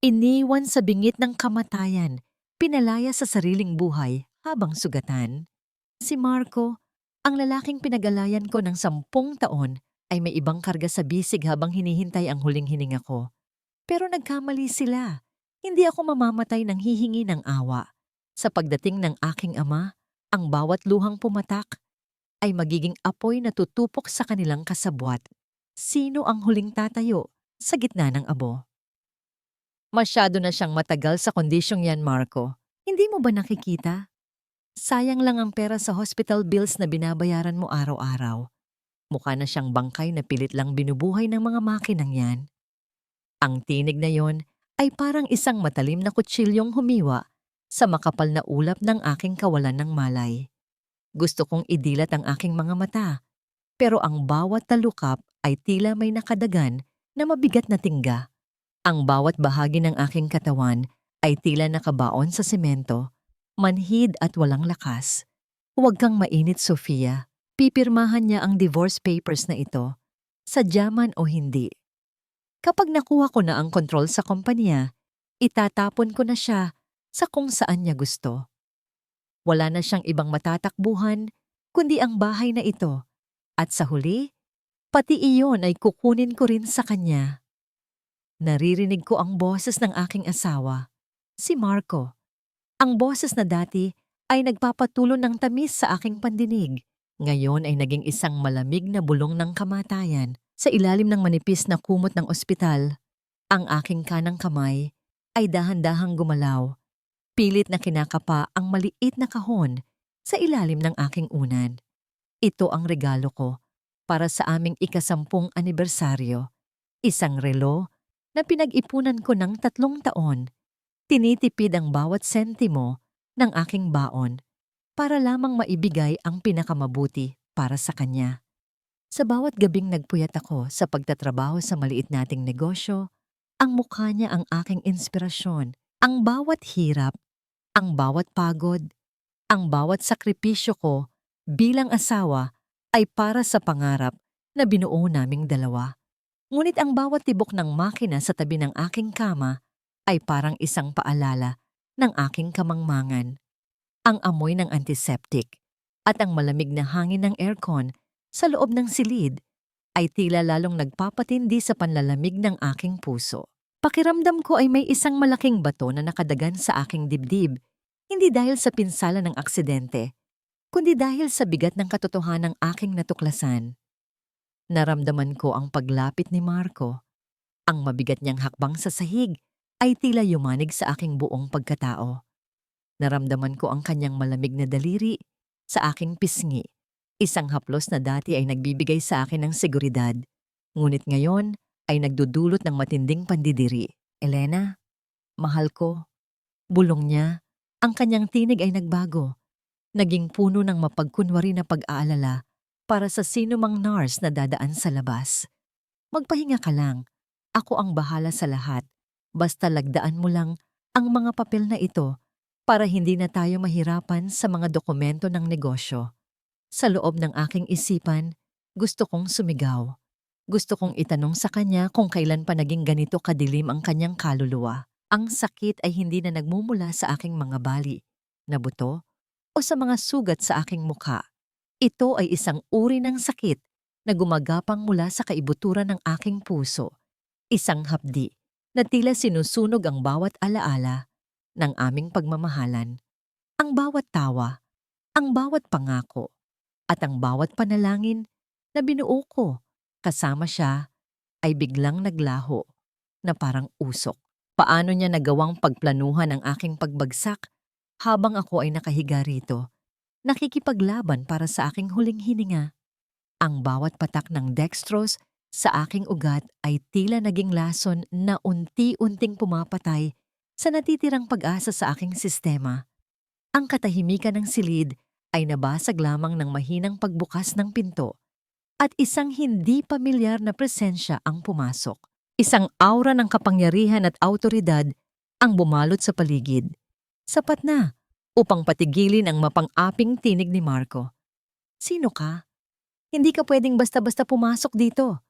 Iniwan sa bingit ng kamatayan, pinalaya sa sariling buhay habang sugatan. Si Marco, ang lalaking pinag-alayan ko ng 10 taon, ay may ibang karga sa bisig habang hinihintay ang huling hininga ko. Pero nagkamali sila. Hindi ako mamamatay ng hihingi ng awa. Sa pagdating ng aking ama, ang bawat luhang pumatak ay magiging apoy na tutupok sa kanilang kasabwat. Sino ang huling tatayo sa gitna ng abo? Masyado na siyang matagal sa kondisyong yan, Marco. Hindi mo ba nakikita? Sayang lang ang pera sa hospital bills na binabayaran mo araw-araw. Mukha na siyang bangkay na pilit lang binubuhay ng mga makinang yan. Ang tinig na yon ay parang isang matalim na kutsilyong humiwa sa makapal na ulap ng aking kawalan ng malay. Gusto kong idilat ang aking mga mata, pero ang bawat talukap ay tila may nakadagan na mabigat na tingga. Ang bawat bahagi ng aking katawan ay tila nakabaon sa semento, manhid at walang lakas. Huwag kang mainit, Sofia. Pipirmahan niya ang divorce papers na ito, sadyaman o hindi. Kapag nakuha ko na ang kontrol sa kumpanya, itatapon ko na siya sa kung saan niya gusto. Wala na siyang ibang matatakbuhan, kundi ang bahay na ito. At sa huli, pati iyon ay kukunin ko rin sa kanya. Naririnig ko ang boses ng aking asawa, si Marco. Ang boses na dati ay nagpapatulo ng tamis sa aking pandinig. Ngayon ay naging isang malamig na bulong ng kamatayan. Sa ilalim ng manipis na kumot ng ospital, ang aking kanang kamay ay dahan-dahang gumalaw. Pilit na kinakapa ang maliit na kahon sa ilalim ng aking unan. Ito ang regalo ko para sa aming ika-10 anibersaryo. Isang relo na pinag-ipunan ko ng 3 taon. Tinitipid ang bawat sentimo ng aking baon para lamang maibigay ang pinakamabuti para sa kanya. Sa bawat gabing nagpuyat ako sa pagtatrabaho sa maliit nating negosyo, ang mukha niya ang aking inspirasyon. Ang bawat hirap, ang bawat pagod, ang bawat sakripisyo ko bilang asawa ay para sa pangarap na binuo naming dalawa. Ngunit ang bawat tibok ng makina sa tabi ng aking kama ay parang isang paalala ng aking kamangmangan. Ang amoy ng antiseptic at ang malamig na hangin ng aircon sa loob ng silid ay tila lalong nagpapatindi sa panlalamig ng aking puso. Pakiramdam ko ay may isang malaking bato na nakadagan sa aking dibdib, hindi dahil sa pinsala ng aksidente, kundi dahil sa bigat ng katotohanang aking natuklasan. Naramdaman ko ang paglapit ni Marco. Ang mabigat niyang hakbang sa sahig ay tila yumanig sa aking buong pagkatao. Naramdaman ko ang kanyang malamig na daliri sa aking pisngi. Isang haplos na dati ay nagbibigay sa akin ng seguridad, ngunit ngayon ay nagdudulot ng matinding pandidiri. Elena, mahal ko. Bulong niya. Ang kanyang tinig ay nagbago. Naging puno ng mapagkunwari na pag-aalala para sa sino mang nurse na dadaan sa labas. Magpahinga ka lang. Ako ang bahala sa lahat. Basta lagdaan mo lang ang mga papel na ito para hindi na tayo mahirapan sa mga dokumento ng negosyo. Sa loob ng aking isipan, gusto kong sumigaw. Gusto kong itanong sa kanya kung kailan pa naging ganito kadilim ang kanyang kaluluwa. Ang sakit ay hindi na nagmumula sa aking mga bali, na buto, o sa mga sugat sa aking mukha. Ito ay isang uri ng sakit na gumagapang mula sa kaibuturan ng aking puso. Isang hapdi na tila sinusunog ang bawat alaala ng aming pagmamahalan. Ang bawat tawa, ang bawat pangako, at ang bawat panalangin na binuo ko kasama siya ay biglang naglaho na parang usok. Paano niya nagawang pagplanuhan ang aking pagbagsak habang ako ay nakahiga rito? Nakikipaglaban para sa aking huling hininga. Ang bawat patak ng dextrose sa aking ugat ay tila naging lason na unti-unting pumapatay sa natitirang pag-asa sa aking sistema. Ang katahimikan ng silid ay nabasag lamang ng mahinang pagbukas ng pinto at isang hindi pamilyar na presensya ang pumasok. Isang aura ng kapangyarihan at awtoridad ang bumalot sa paligid. Sapat na upang patigilin ang mapang-aping tinig ni Marco. Sino ka? Hindi ka pwedeng basta-basta pumasok dito.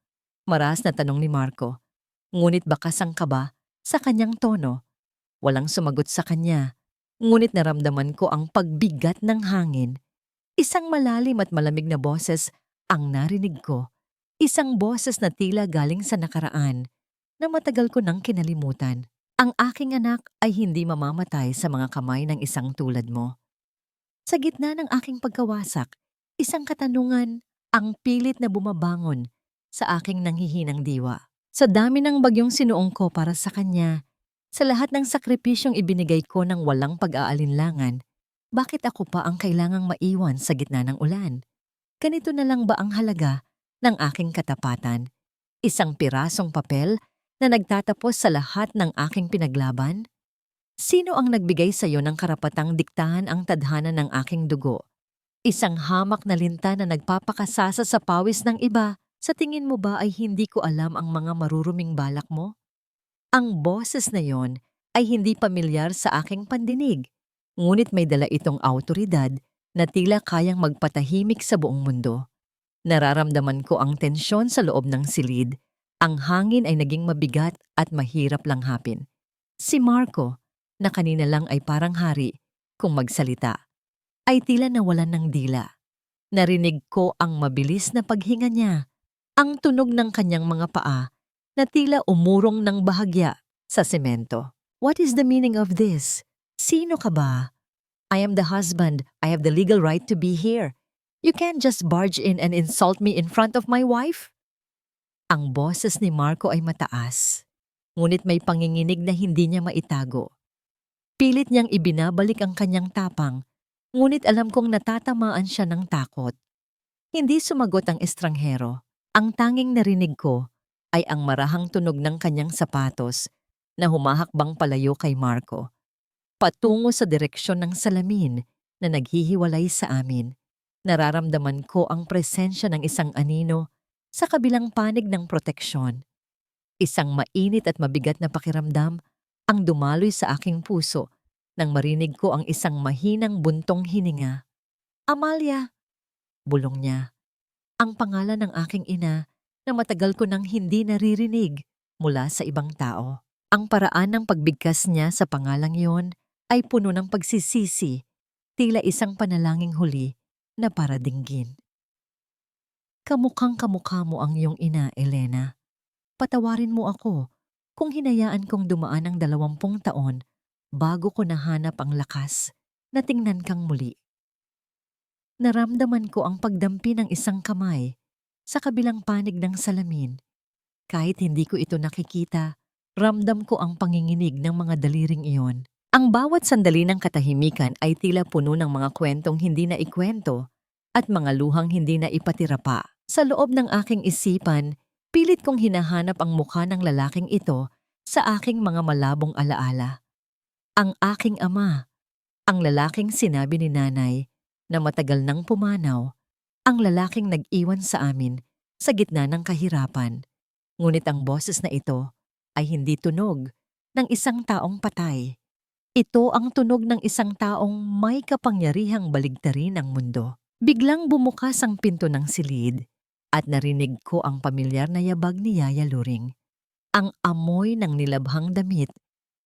Maras na tanong ni Marco. Ngunit bakas ang kaba Sa kanyang tono, walang sumagot sa kanya, ngunit naramdaman ko ang pagbigat ng hangin. Isang malalim at malamig na boses ang narinig ko. Isang boses na tila galing sa nakaraan na matagal ko nang kinalimutan. Ang aking anak ay hindi mamamatay sa mga kamay ng isang tulad mo. Sa gitna ng aking pagkawasak, isang katanungan ang pilit na bumabangon sa aking nanghihinang diwa. Sa dami ng bagyong sinuong ko para sa kanya, sa lahat ng sakripisyong ibinigay ko ng walang pag-aalinlangan, bakit ako pa ang kailangang maiwan sa gitna ng ulan? Ganito na lang ba ang halaga ng aking katapatan? Isang pirasong papel na nagtatapos sa lahat ng aking pinaglaban? Sino ang nagbigay sa iyo ng karapatang diktahan ang tadhana ng aking dugo? Isang hamak na linta na nagpapakasasa sa pawis ng iba. Sa tingin mo ba ay hindi ko alam ang mga maruruming balak mo? Ang boses na yon ay hindi pamilyar sa aking pandinig, ngunit may dala itong awtoridad na tila kayang magpatahimik sa buong mundo. Nararamdaman ko ang tensyon sa loob ng silid. Ang hangin ay naging mabigat at mahirap langhapin. Si Marco, na kanina lang ay parang hari, kung magsalita, ay tila nawalan ng dila. Narinig ko ang mabilis na paghinga niya, ang tunog ng kanyang mga paa na tila umurong ng bahagya sa semento. What is the meaning of this? Sino ka ba? I am the husband. I have the legal right to be here. You can't just barge in and insult me in front of my wife? Ang boses ni Marco ay mataas, ngunit may panginginig na hindi niya maitago. Pilit niyang ibinabalik ang kanyang tapang, ngunit alam kong natatamaan siya ng takot. Hindi sumagot ang estranghero. Ang tanging narinig ko ay ang marahang tunog ng kanyang sapatos na humahakbang palayo kay Marco, patungo sa direksyon ng salamin na naghihiwalay sa amin. Nararamdaman ko ang presensya ng isang anino sa kabilang panig ng proteksyon. Isang mainit at mabigat na pakiramdam ang dumaloy sa aking puso nang marinig ko ang isang mahinang buntong hininga. Amalia! Bulong niya. Ang pangalan ng aking ina na matagal ko nang hindi naririnig mula sa ibang tao. Ang paraan ng pagbigkas niya sa pangalang iyon ay puno ng pagsisisi, tila isang panalangin huli na para dinggin. Kamukhang kamukha mo ang iyong ina, Elena. Patawarin mo ako kung hinayaan kong dumaan ang 20 taon bago ko nahanap ang lakas na tingnan kang muli. Naramdaman ko ang pagdampi ng isang kamay sa kabilang panig ng salamin. Kahit hindi ko ito nakikita, ramdam ko ang panginginig ng mga daliring iyon. Ang bawat sandali ng katahimikan ay tila puno ng mga kwentong hindi na ikwento at mga luhang hindi na ipatira pa. Sa loob ng aking isipan, pilit kong hinahanap ang mukha ng lalaking ito sa aking mga malabong alaala. Ang aking ama, ang lalaking sinabi ni nanay na matagal nang pumanaw, ang lalaking nag-iwan sa amin sa gitna ng kahirapan. Ngunit ang boses na ito ay hindi tunog ng isang taong patay. Ito ang tunog ng isang taong may kapangyarihang baligtarin ang mundo. Biglang bumukas ang pinto ng silid at narinig ko ang pamilyar na yabag ni Yaya Luring. Ang amoy ng nilabhang damit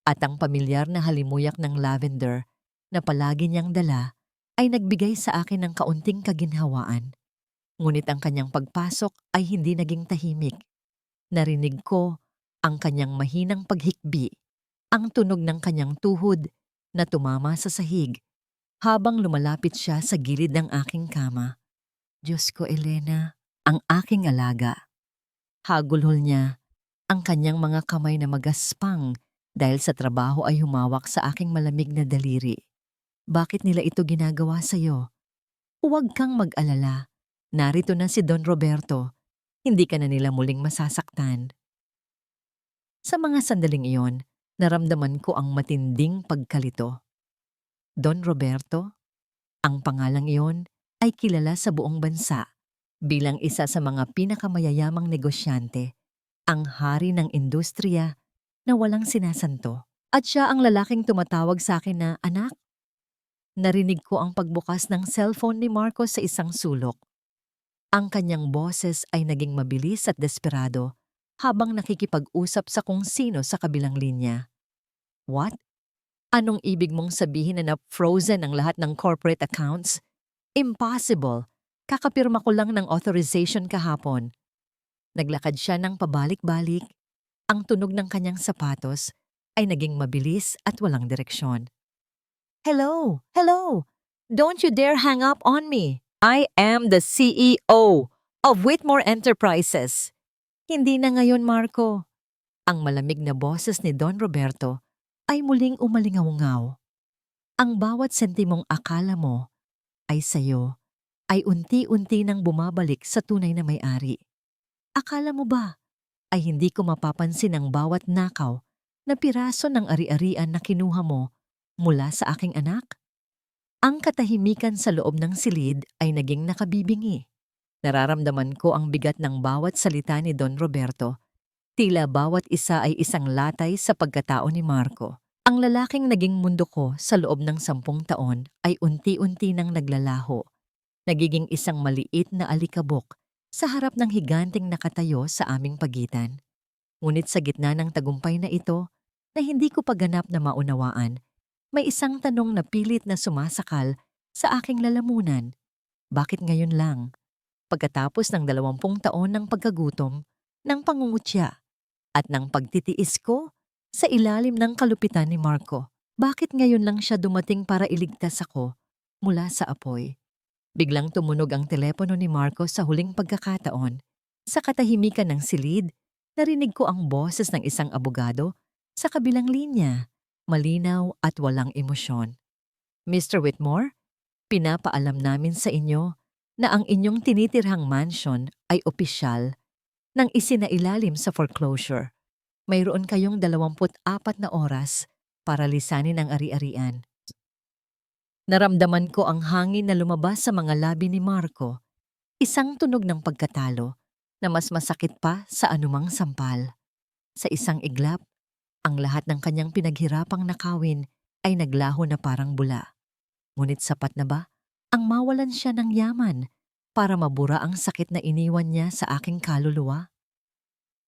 at ang pamilyar na halimuyak ng lavender na palagi niyang dala ay nagbigay sa akin ng kaunting kaginhawaan. Ngunit ang kanyang pagpasok ay hindi naging tahimik. Narinig ko ang kanyang mahinang paghikbi, ang tunog ng kanyang tuhod na tumama sa sahig habang lumalapit siya sa gilid ng aking kama. Diyos ko, Elena, ang aking alaga. Hagulhol niya, ang kanyang mga kamay na magaspang dahil sa trabaho ay humawak sa aking malamig na daliri. Bakit nila ito ginagawa sa'yo? Huwag kang mag-alala. Narito na si Don Roberto. Hindi ka na nila muling masasaktan. Sa mga sandaling iyon, naramdaman ko ang matinding pagkalito. Don Roberto? Ang pangalang iyon ay kilala sa buong bansa bilang isa sa mga pinakamayayamang negosyante, ang hari ng industriya na walang sinasanto. At siya ang lalaking tumatawag sa akin na anak. Narinig ko ang pagbukas ng cellphone ni Marco sa isang sulok. Ang kanyang boses ay naging mabilis at desperado habang nakikipag-usap sa kung sino sa kabilang linya. What? Anong ibig mong sabihin na na-frozen ang lahat ng corporate accounts? Impossible! Kakapirma ko lang ng authorization kahapon. Naglakad siya ng pabalik-balik. Ang tunog ng kanyang sapatos ay naging mabilis at walang direksyon. Hello! Hello! Don't you dare hang up on me! I am the CEO of Whitmore Enterprises. Hindi na ngayon, Marco. Ang malamig na boses ni Don Roberto ay muling umalingaw-ngaw. Ang bawat sentimong akala mo ay sayo ay unti-unti nang bumabalik sa tunay na may-ari. Akala mo ba ay hindi ko mapapansin ang bawat nakaw na piraso ng ari-arian na kinuha mo mula sa aking anak? Ang katahimikan sa loob ng silid ay naging nakabibingi. Nararamdaman ko ang bigat ng bawat salita ni Don Roberto. Tila bawat isa ay isang latay sa pagkatao ni Marco. Ang lalaking naging mundo ko sa loob ng 10 taon ay unti-unti nang naglalaho. Nagiging isang maliit na alikabok sa harap ng higanteng nakatayo sa aming pagitan. Ngunit sa gitna ng tagumpay na ito, na hindi ko paganap na maunawaan, may isang tanong na pilit na sumasakal sa aking lalamunan. Bakit ngayon lang? Pagkatapos ng 20 taon ng pagkagutom, ng pangungutya, at ng pagtitiis ko sa ilalim ng kalupitan ni Marco, bakit ngayon lang siya dumating para iligtas ako mula sa apoy? Biglang tumunog ang telepono ni Marco sa huling pagkakataon. Sa katahimikan ng silid, narinig ko ang boses ng isang abogado sa kabilang linya, malinaw at walang emosyon. Mr. Whitmore, pinapaalam namin sa inyo na ang inyong tinitirhang mansion ay opisyal nang isinailalim sa foreclosure. Mayroon kayong 24 na oras para lisanin ang ari-arian. Naramdaman ko ang hangin na lumabas sa mga labi ni Marco, isang tunog ng pagkatalo na mas masakit pa sa anumang sampal. Sa isang iglap, ang lahat ng kanyang pinaghirapang nakawin ay naglaho na parang bula. Ngunit sapat na ba ang mawalan siya ng yaman para mabura ang sakit na iniwan niya sa aking kaluluwa?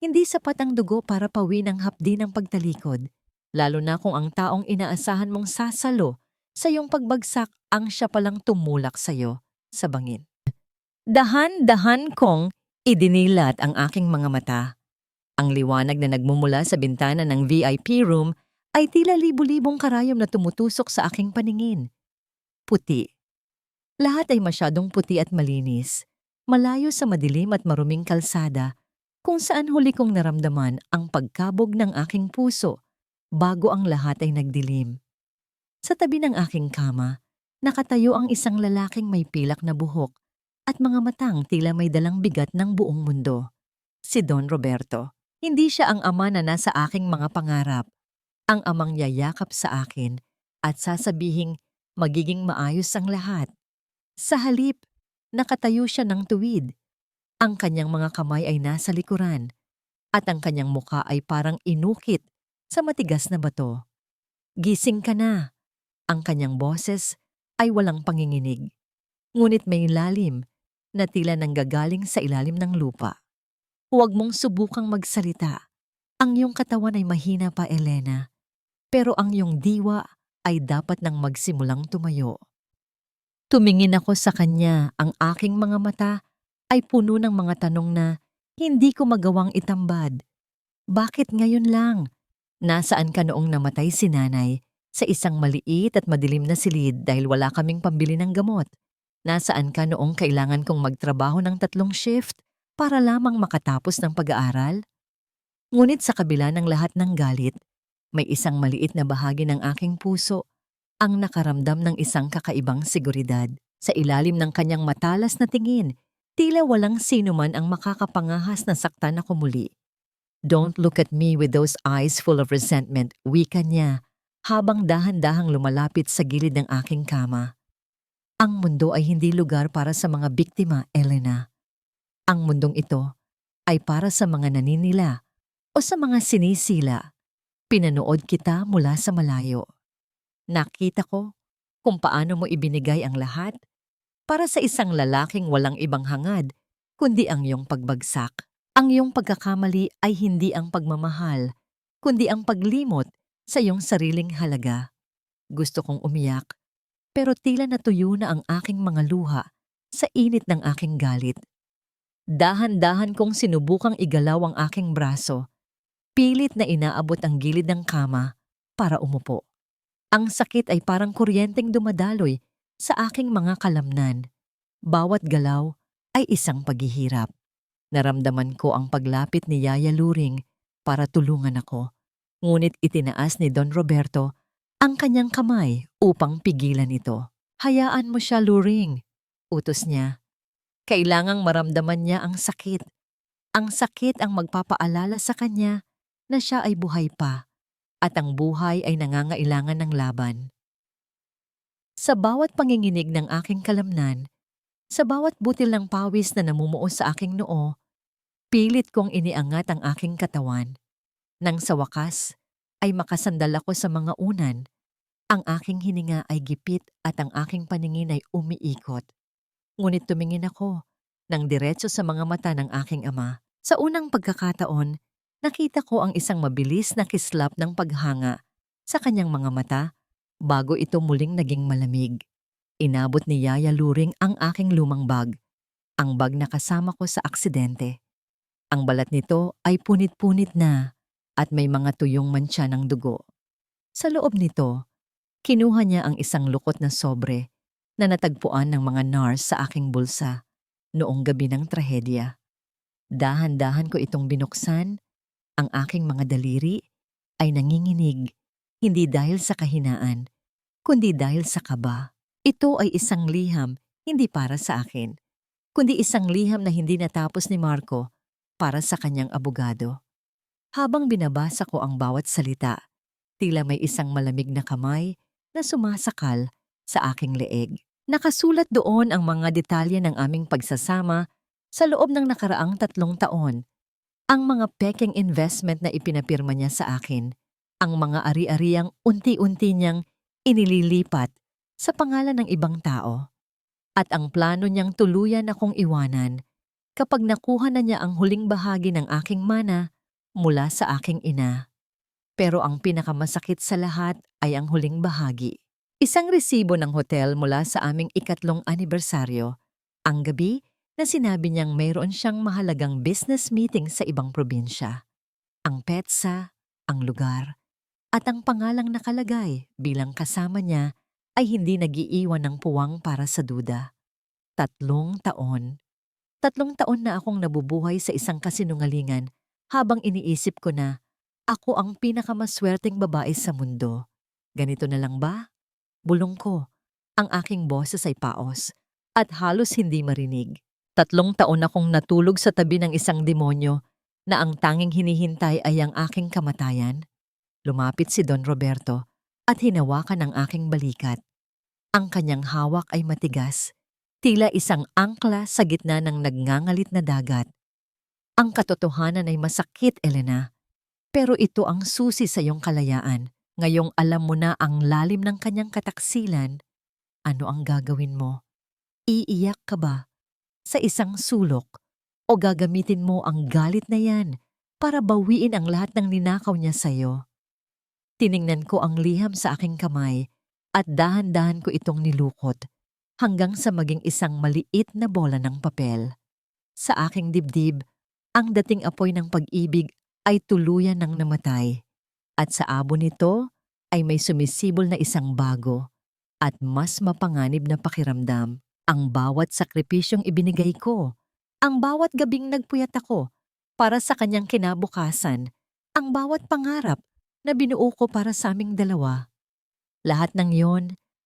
Hindi sapat ang dugo para pawin ang hapdi ng pagtalikod, lalo na kung ang taong inaasahan mong sasalo sa iyong pagbagsak ang siya palang tumulak sa iyo sa bangin. Dahan-dahan kong idinilat ang aking mga mata. Ang liwanag na nagmumula sa bintana ng VIP room ay tila libu-libong karayom na tumutusok sa aking paningin. Puti. Lahat ay masyadong puti at malinis, malayo sa madilim at maruming kalsada, kung saan huli kong naramdaman ang pagkabog ng aking puso bago ang lahat ay nagdilim. Sa tabi ng aking kama, nakatayo ang isang lalaking may pilak na buhok at mga matang tila may dalang bigat ng buong mundo. Si Don Roberto. Hindi siya ang ama na nasa aking mga pangarap, ang amang yayakap sa akin at sasabihing magiging maayos ang lahat. Sa halip, nakatayo siya ng tuwid. Ang kanyang mga kamay ay nasa likuran at ang kanyang muka ay parang inukit sa matigas na bato. Gising ka na. Ang kanyang boses ay walang panginginig, ngunit may lalim na tila nanggagaling sa ilalim ng lupa. Huwag mong subukang magsalita. Ang iyong katawan ay mahina pa, Elena, pero ang iyong diwa ay dapat nang magsimulang tumayo. Tumingin ako sa kanya, ang aking mga mata ay puno ng mga tanong na hindi ko magawang itambad. Bakit ngayon lang? Nasaan ka noong namatay si nanay? Sa isang maliit at madilim na silid dahil wala kaming pambili ng gamot. Nasaan ka noong kailangan kong magtrabaho ng 3 shift para lamang makatapos ng pag-aaral? Ngunit sa kabila ng lahat ng galit, may isang maliit na bahagi ng aking puso ang nakaramdam ng isang kakaibang seguridad. Sa ilalim ng kanyang matalas na tingin, tila walang sino man ang makakapangahas na saktan ako muli. Don't look at me with those eyes full of resentment, wika niya, habang dahan-dahang lumalapit sa gilid ng aking kama. Ang mundo ay hindi lugar para sa mga biktima, Elena. Ang mundong ito ay para sa mga naninila o sa mga sinisila. Pinanood kita mula sa malayo. Nakita ko kung paano mo ibinigay ang lahat para sa isang lalaking walang ibang hangad kundi ang iyong pagbagsak. Ang iyong pagkakamali ay hindi ang pagmamahal, kundi ang paglimot sa iyong sariling halaga. Gusto kong umiyak, pero tila natuyo na ang aking mga luha sa init ng aking galit. Dahan-dahan kong sinubukang igalaw ang aking braso, pilit na inaabot ang gilid ng kama para umupo. Ang sakit ay parang kuryenteng dumadaloy sa aking mga kalamnan. Bawat galaw ay isang paghihirap. Naramdaman ko ang paglapit ni Yaya Luring para tulungan ako. Ngunit itinaas ni Don Roberto ang kanyang kamay upang pigilan ito. Hayaan mo siya, Luring, utos niya. Kailangang maramdaman niya ang sakit. Ang sakit ang magpapaalala sa kanya na siya ay buhay pa at ang buhay ay nangangailangan ng laban. Sa bawat panginginig ng aking kalamnan, sa bawat butil ng pawis na namumuo sa aking noo, pilit kong iniangat ang aking katawan. Nang sa wakas ay makasandal ako sa mga unan, ang aking hininga ay gipit at ang aking paningin ay umiikot. Ngunit tumingin ako ng diretso sa mga mata ng aking ama. Sa unang pagkakataon, nakita ko ang isang mabilis na kislap ng paghanga sa kanyang mga mata bago ito muling naging malamig. Inabot ni Yaya Luring ang aking lumang bag, ang bag na kasama ko sa aksidente. Ang balat nito ay punit-punit na at may mga tuyong mantsa ng dugo. Sa loob nito, kinuha niya ang isang lukot na sobre na natagpuan ng mga NARS sa aking bulsa noong gabi ng trahedya. Dahan-dahan ko itong binuksan, ang aking mga daliri ay nanginginig, hindi dahil sa kahinaan, kundi dahil sa kaba. Ito ay isang liham hindi para sa akin, kundi isang liham na hindi natapos ni Marco para sa kanyang abogado. Habang binabasa ko ang bawat salita, tila may isang malamig na kamay na sumasakal sa aking leeg. Nakasulat doon ang mga detalye ng aming pagsasama sa loob ng nakaraang 3 taon, ang mga peking investment na ipinapirma niya sa akin, ang mga ari-ariang unti-unti niyang inililipat sa pangalan ng ibang tao, at ang plano niyang tuluyan akong iwanan kapag nakuha na niya ang huling bahagi ng aking mana mula sa aking ina. Pero ang pinakamasakit sa lahat ay ang huling bahagi. Isang resibo ng hotel mula sa aming 3 anibersaryo, ang gabi na sinabi niyang mayroon siyang mahalagang business meeting sa ibang probinsya. Ang petsa, ang lugar, at ang pangalang nakalagay bilang kasama niya ay hindi nag-iiwan ng puwang para sa duda. 3 taon. 3 taon na akong nabubuhay sa isang kasinungalingan habang iniisip ko na ako ang pinakamaswerteng babae sa mundo. Ganito na lang ba? Bulong ko. Ang aking boses ay paos at halos hindi marinig. 3 taon akong natulog sa tabi ng isang demonyo na ang tanging hinihintay ay ang aking kamatayan. Lumapit si Don Roberto at hinawakan ang aking balikat. Ang kanyang hawak ay matigas, tila isang angkla sa gitna ng nagngangalit na dagat. Ang katotohanan ay masakit, Elena, pero ito ang susi sa iyong kalayaan. Ngayong alam mo na ang lalim ng kanyang kataksilan, ano ang gagawin mo? Iiyak ka ba sa isang sulok o gagamitin mo ang galit na yan para bawiin ang lahat ng ninakaw niya sa iyo? Tiningnan ko ang liham sa aking kamay at dahan-dahan ko itong nilukot hanggang sa maging isang maliit na bola ng papel. Sa aking dibdib, ang dating apoy ng pag-ibig ay tuluyan ng namatay at sa abo nito ay may sumisibol na isang bago at mas mapanganib na pakiramdam. Ang bawat sakripisyong ibinigay ko, ang bawat gabing nagpuyat ako para sa kanyang kinabukasan, ang bawat pangarap na binuo ko para sa aming dalawa. Lahat ng yon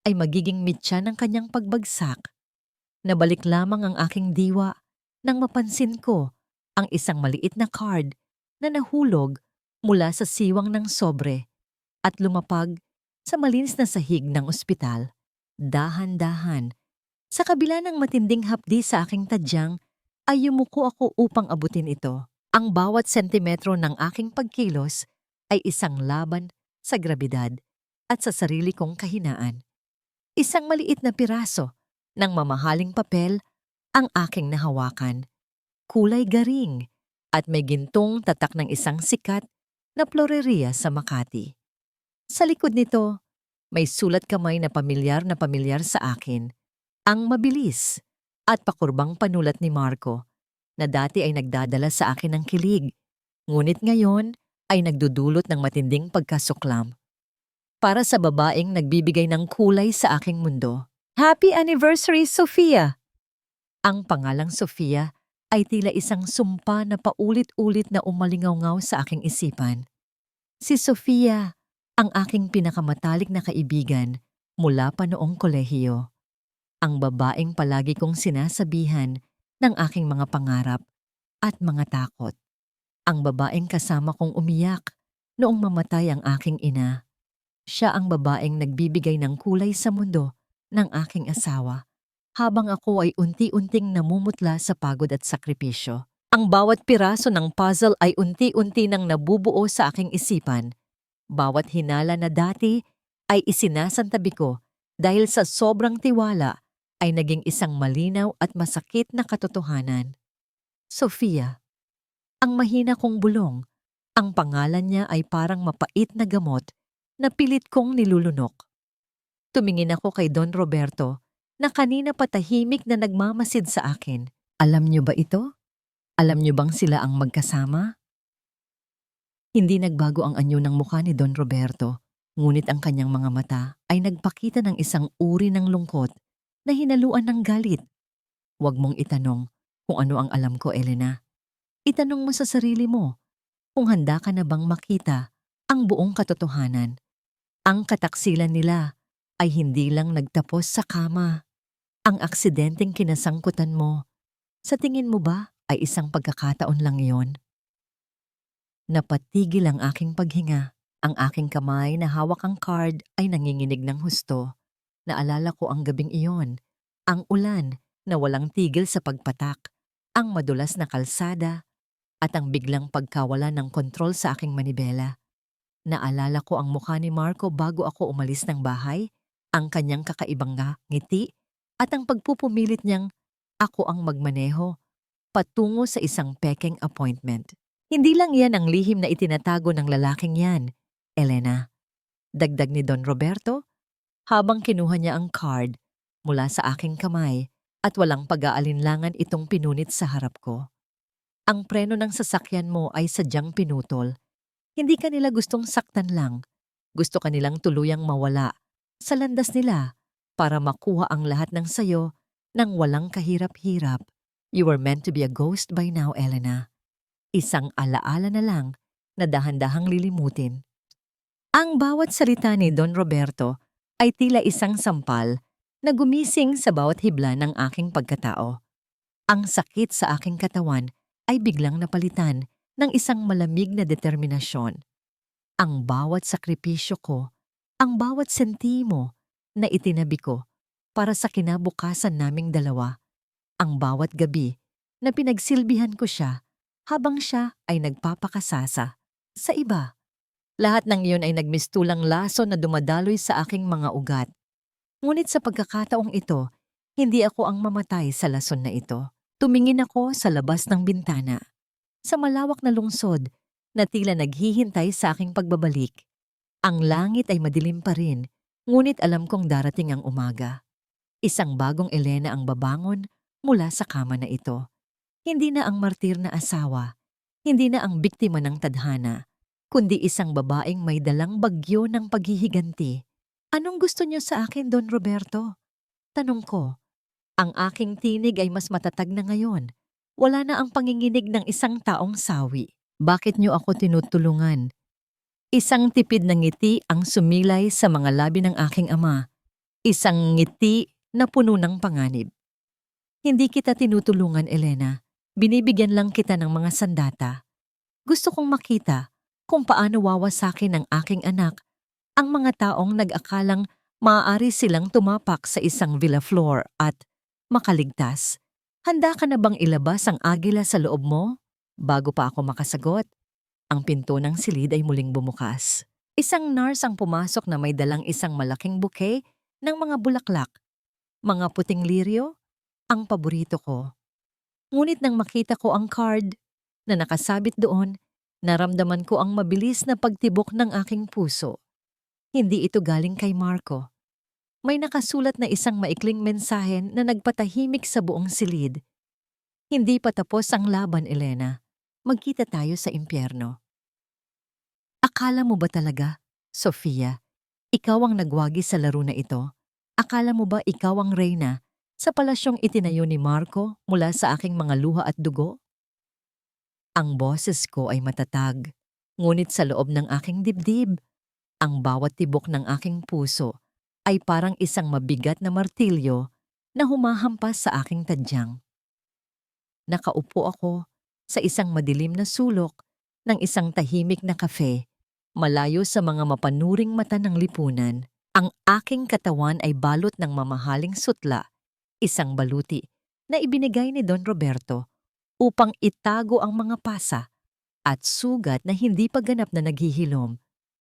ay magiging mitya ng kanyang pagbagsak. Nabalik lamang ang aking diwa nang mapansin ko ang isang maliit na card na nahulog mula sa siwang ng sobre at lumapag sa malinis na sahig ng ospital. Dahan-dahan, sa kabila ng matinding hapdi sa aking tadyang, ay yumuko ako upang abutin ito. Ang bawat sentimetro ng aking pagkilos ay isang laban sa grabidad at sa sarili kong kahinaan. Isang maliit na piraso ng mamahaling papel ang aking nahawakan. Kulay garing, at may gintong tatak ng isang sikat na floreria sa Makati. Sa likod nito, may sulat kamay na pamilyar sa akin. Ang mabilis at pakurbang panulat ni Marco na dati ay nagdadala sa akin ng kilig, ngunit ngayon ay nagdudulot ng matinding pagkasuklam. Para sa babaeng nagbibigay ng kulay sa aking mundo. Happy Anniversary, Sofia! Ang pangalang Sofia ay tila isang sumpa na paulit-ulit na umalingaw-ngaw sa aking isipan. Si Sofia, ang aking pinakamatalik na kaibigan mula pa noong kolehiyo. Ang babaeng palagi kong sinasabihan ng aking mga pangarap at mga takot. Ang babaeng kasama kong umiyak noong mamatay ang aking ina. Siya ang babaeng nagbibigay ng kulay sa mundo ng aking asawa, habang ako ay unti-unting namumutla sa pagod at sakripisyo. Ang bawat piraso ng puzzle ay unti-unti nang nabubuo sa aking isipan. Bawat hinala na dati ay isinasantabi ko dahil sa sobrang tiwala ay naging isang malinaw at masakit na katotohanan. Sofia, ang mahina kong bulong, ang pangalan niya ay parang mapait na gamot na pilit kong nilulunok. Tumingin ako kay Don Roberto na kanina patahimik na nagmamasid sa akin. Alam niyo ba ito? Alam niyo bang sila ang magkasama? Hindi nagbago ang anyo ng mukha ni Don Roberto, ngunit ang kanyang mga mata ay nagpakita ng isang uri ng lungkot na hinaluan ng galit. Huwag mong itanong kung ano ang alam ko, Elena. Itanong mo sa sarili mo kung handa ka na bang makita ang buong katotohanan. Ang kataksilan nila ay hindi lang nagtapos sa kama. Ang aksidenteng kinasangkutan mo, sa tingin mo ba ay isang pagkakataon lang iyon? Napatigil ang aking paghinga. Ang aking kamay na hawak ang card ay nanginginig ng husto. Naalala ko ang gabing iyon, ang ulan na walang tigil sa pagpatak, ang madulas na kalsada, at ang biglang pagkawala ng kontrol sa aking manibela. Naalala ko ang mukha ni Marco bago ako umalis ng bahay, ang kanyang kakaibang ngiti, at ang pagpupumilit niyang ako ang magmaneho patungo sa isang pekeng appointment. Hindi lang yan ang lihim na itinatago ng lalaking yan, Elena. Dagdag ni Don Roberto, habang kinuha niya ang card mula sa aking kamay at walang pag-aalinlangan itong pinunit sa harap ko. Ang preno ng sasakyan mo ay sadyang pinutol. Hindi ka nila gustong saktan lang. Gusto ka nilang tuluyang mawala sa landas nila para makuha ang lahat ng sayo nang walang kahirap-hirap. You were meant to be a ghost by now, Elena. Isang alaala na lang na dahan-dahang lilimutin. Ang bawat salita ni Don Roberto ay tila isang sampal na gumising sa bawat hibla ng aking pagkatao. Ang sakit sa aking katawan ay biglang napalitan ng isang malamig na determinasyon. Ang bawat sakripisyo ko, ang bawat sentimo na itinabi ko para sa kinabukasan naming dalawa, ang bawat gabi na pinagsilbihan ko siya habang siya ay nagpapakasasa sa iba. Lahat ng iyon ay nagmistulang laso na dumadaloy sa aking mga ugat. Ngunit sa pagkakataong ito, hindi ako ang mamatay sa lason na ito. Tumingin ako sa labas ng bintana, sa malawak na lungsod na tila naghihintay sa aking pagbabalik. Ang langit ay madilim pa rin, ngunit alam kong darating ang umaga. Isang bagong Elena ang babangon mula sa kama na ito. Hindi na ang martir na asawa, hindi na ang biktima ng tadhana, kundi isang babaeng may dalang bagyo ng paghihiganti. Anong gusto niyo sa akin, Don Roberto? Tanong ko. Ang aking tinig ay mas matatag na ngayon. Wala na ang panginginig ng isang taong sawi. Bakit niyo ako tinutulungan? Isang tipid na ngiti ang sumilay sa mga labi ng aking ama. Isang ngiti na puno ng panganib. Hindi kita tinutulungan, Elena. Binibigyan lang kita ng mga sandata. Gusto kong makita kung paano wawasakin ng aking anak ang mga taong nag-akalang maaari silang tumapak sa isang villa floor at makaligtas. Handa ka na bang ilabas ang agila sa loob mo? Bago pa ako makasagot, ang pinto ng silid ay muling bumukas. Isang nurse ang pumasok na may dalang isang malaking bouquet ng mga bulaklak. Mga puting liryo, ang paborito ko. Ngunit nang makita ko ang card, na nakasabit doon, naramdaman ko ang mabilis na pagtibok ng aking puso. Hindi ito galing kay Marco. May nakasulat na isang maikling mensahe na nagpatahimik sa buong silid. Hindi pa tapos ang laban, Elena. Magkita tayo sa impyerno. Akala mo ba talaga, Sofia, ikaw ang nagwagi sa laro na ito? Akala mo ba ikaw ang reyna sa palasyong itinayo ni Marco mula sa aking mga luha at dugo? Ang boses ko ay matatag, ngunit sa loob ng aking dibdib, ang bawat tibok ng aking puso ay parang isang mabigat na martilyo na humahampas sa aking tadyang. Nakaupo ako sa isang madilim na sulok ng isang tahimik na kafe, malayo sa mga mapanuring mata ng lipunan. Ang aking katawan ay balot ng mamahaling sutla, isang baluti na ibinigay ni Don Roberto upang itago ang mga pasa at sugat na hindi pa ganap na naghihilom.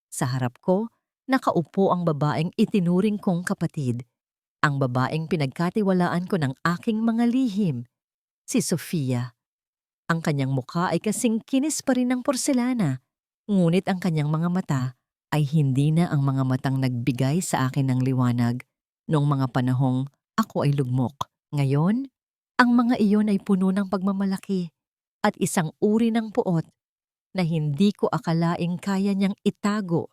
Sa harap ko, nakaupo ang babaeng itinuring kong kapatid, ang babaeng pinagkatiwalaan ko ng aking mga lihim, si Sofia. Ang kanyang mukha ay kasing kinis pa rin ng porselana, ngunit ang kanyang mga mata ay hindi na ang mga matang nagbigay sa akin ng liwanag noong mga panahong ako ay lugmok. Ngayon, ang mga iyon ay puno ng pagmamalaki at isang uri ng puot na hindi ko akalaing kaya niyang itago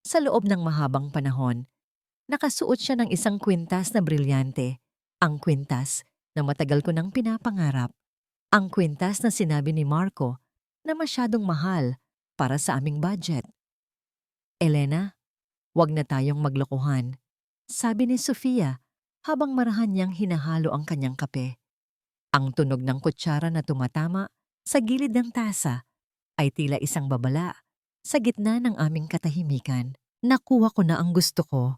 sa loob ng mahabang panahon. Nakasuot siya ng isang kwintas na brilyante, ang kwintas na matagal ko nang pinapangarap, ang kwintas na sinabi ni Marco na masyadong mahal para sa aming budget. Elena, wag na tayong maglokohan, sabi ni Sofia habang marahan niyang hinahalo ang kanyang kape. Ang tunog ng kutsara na tumatama sa gilid ng tasa ay tila isang babala sa gitna ng aming katahimikan. Nakuha ko na ang gusto ko.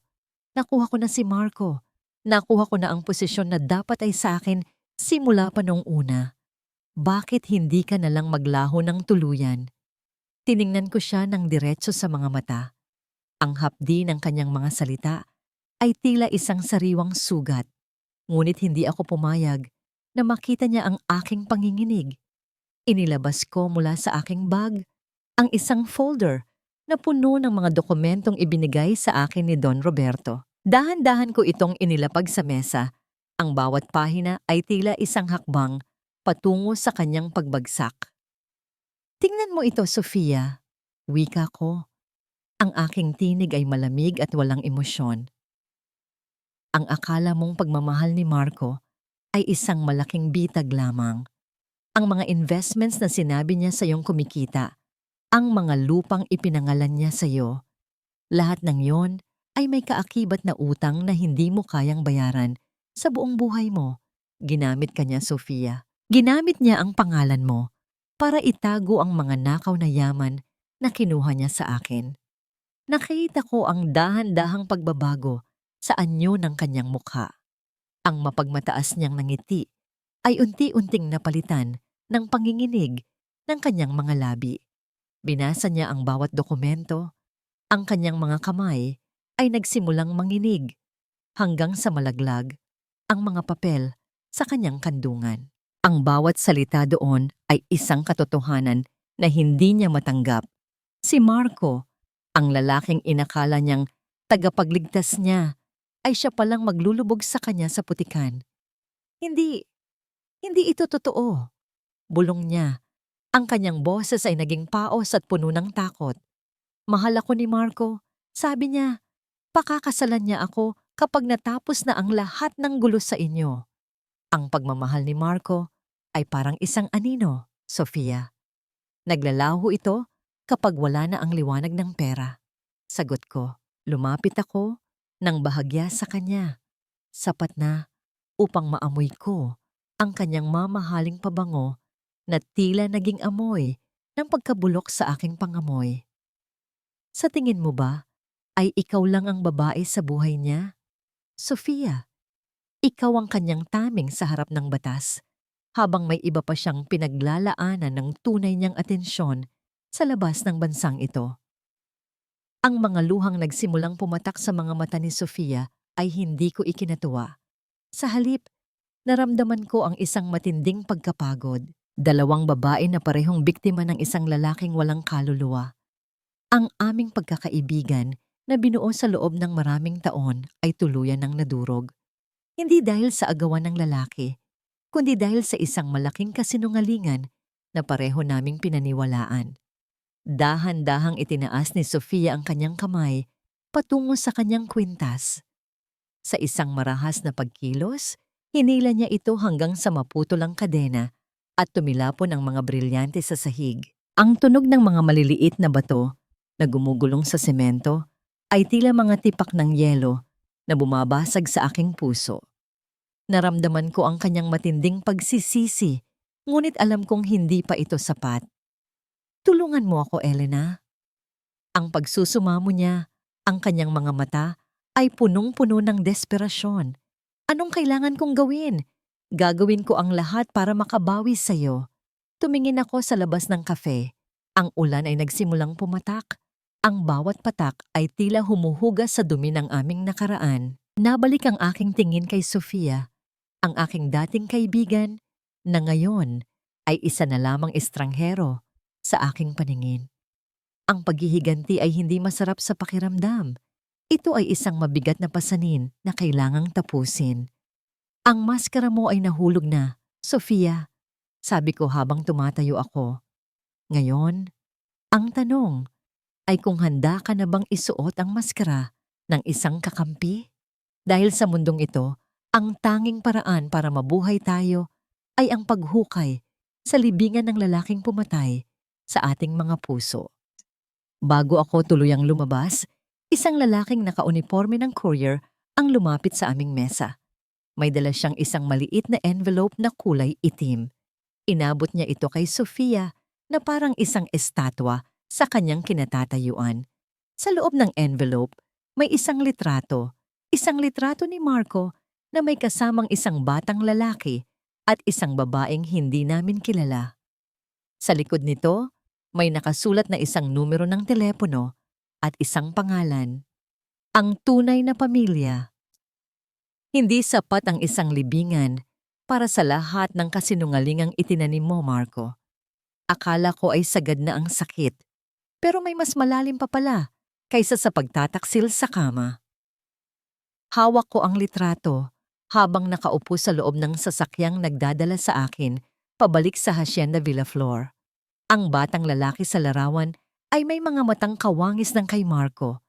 Nakuha ko na si Marco. Nakuha ko na ang posisyon na dapat ay sa akin simula pa noong una. Bakit hindi ka nalang maglaho ng tuluyan? Tiningnan ko siya ng diretso sa mga mata. Ang hapdi ng kanyang mga salita ay tila isang sariwang sugat. Ngunit hindi ako pumayag na makita niya ang aking panginginig. Inilabas ko mula sa aking bag ang isang folder na puno ng mga dokumentong ibinigay sa akin ni Don Roberto. Dahan-dahan ko itong inilapag sa mesa. Ang bawat pahina ay tila isang hakbang patungo sa kanyang pagbagsak. Tingnan mo ito, Sofia. Wika ko. Ang aking tinig ay malamig at walang emosyon. Ang akala mong pagmamahal ni Marco ay isang malaking bitag lamang. Ang mga investments na sinabi niya sa iyong kumikita, ang mga lupang ipinangalan niya sa iyo, lahat ng yon ay may kaakibat na utang na hindi mo kayang bayaran sa buong buhay mo. Ginamit ka niya, Sofia. Ginamit niya ang pangalan mo para itago ang mga nakaw na yaman na kinuha niya sa akin. Nakita ko ang dahan-dahang pagbabago sa anyo ng kanyang mukha. Ang mapagmataas niyang nangiti ay unti-unting napalitan ng panginginig ng kanyang mga labi. Binasa niya ang bawat dokumento. Ang kanyang mga kamay ay nagsimulang manginig hanggang sa malaglag ang mga papel sa kanyang kandungan. Ang bawat salita doon ay isang katotohanan na hindi niya matanggap. Si Marco, ang lalaking inakala niyang tagapagligtas niya, ay siya palang maglulubog sa kanya sa putikan. Hindi ito totoo. Bulong niya. Ang kanyang boses ay naging paos at puno ng takot. Mahal ako ni Marco. Sabi niya, pakakasalan niya ako kapag natapos na ang lahat ng gulo sa inyo. Ang pagmamahal ni Marco ay parang isang anino, Sofia. Naglalaho ito kapag wala na ang liwanag ng pera. Sagot ko, lumapit ako ng bahagya sa kanya. Sapat na upang maamoy ko ang kanyang mamahaling pabango na tila naging amoy ng pagkabulok sa aking pangamoy. Sa tingin mo ba ay ikaw lang ang babae sa buhay niya? Sofia, ikaw ang kanyang taming sa harap ng batas, habang may iba pa siyang pinaglalaanan ng tunay niyang atensyon sa labas ng bansang ito. Ang mga luhang nagsimulang pumatak sa mga mata ni Sofia ay hindi ko ikinatuwa. Sa halip, naramdaman ko ang isang matinding pagkapagod. Dalawang babae na parehong biktima ng isang lalaking walang kaluluwa. Ang aming pagkakaibigan na binuo sa loob ng maraming taon ay tuluyan ng nadurog. Hindi dahil sa agawan ng lalaki, kundi dahil sa isang malaking kasinungalingan na pareho naming pinaniwalaan. Dahan-dahang itinaas ni Sofia ang kanyang kamay patungo sa kanyang kwintas. Sa isang marahas na pagkilos, hinila niya ito hanggang sa maputol ang kadena at tumilapon ang mga brilyante sa sahig. Ang tunog ng mga maliliit na bato na gumugulong sa semento ay tila mga tipak ng yelo na bumabasag sa aking puso. Naramdaman ko ang kanyang matinding pagsisisi, ngunit alam kong hindi pa ito sapat. Tulungan mo ako, Elena. Ang pagsusumamo niya, ang kanyang mga mata, ay punong-puno ng desperasyon. Anong kailangan kong gawin? Gagawin ko ang lahat para makabawi sa'yo. Tumingin ako sa labas ng kafe. Ang ulan ay nagsimulang pumatak. Ang bawat patak ay tila humuhugas sa dumi ng aming nakaraan. Nabalik ang aking tingin kay Sofia, ang aking dating kaibigan, na ngayon ay isa na lamang estranghero sa aking paningin. Ang paghihiganti ay hindi masarap sa pakiramdam. Ito ay isang mabigat na pasanin na kailangang tapusin. Ang maskara mo ay nahulog na, Sofia, sabi ko habang tumatayo ako. Ngayon, ang tanong ay kung handa ka na bang isuot ang maskara ng isang kakampi? Dahil sa mundong ito, ang tanging paraan para mabuhay tayo ay ang paghukay sa libingan ng lalaking pumatay sa ating mga puso. Bago ako tuluyang lumabas, isang lalaking nakauniforme ng courier ang lumapit sa aming mesa. May dala siyang isang maliit na envelope na kulay itim. Inabot niya ito kay Sofia na parang isang estatwa sa kanyang kinatatayuan. Sa loob ng envelope, may isang litrato ni Marco na may kasamang isang batang lalaki at isang babaeng hindi namin kilala. Sa likod nito, may nakasulat na isang numero ng telepono at isang pangalan. Ang tunay na pamilya. Hindi sapat ang isang libingan para sa lahat ng kasinungalingang itinanim mo, Marco. Akala ko ay sagad na ang sakit, pero may mas malalim pa pala kaysa sa pagtataksil sa kama. Hawak ko ang litrato habang nakaupo sa loob ng sasakyang nagdadala sa akin pabalik sa Hacienda Villaflor. Ang batang lalaki sa larawan ay may mga matang kawangis ng kay Marco.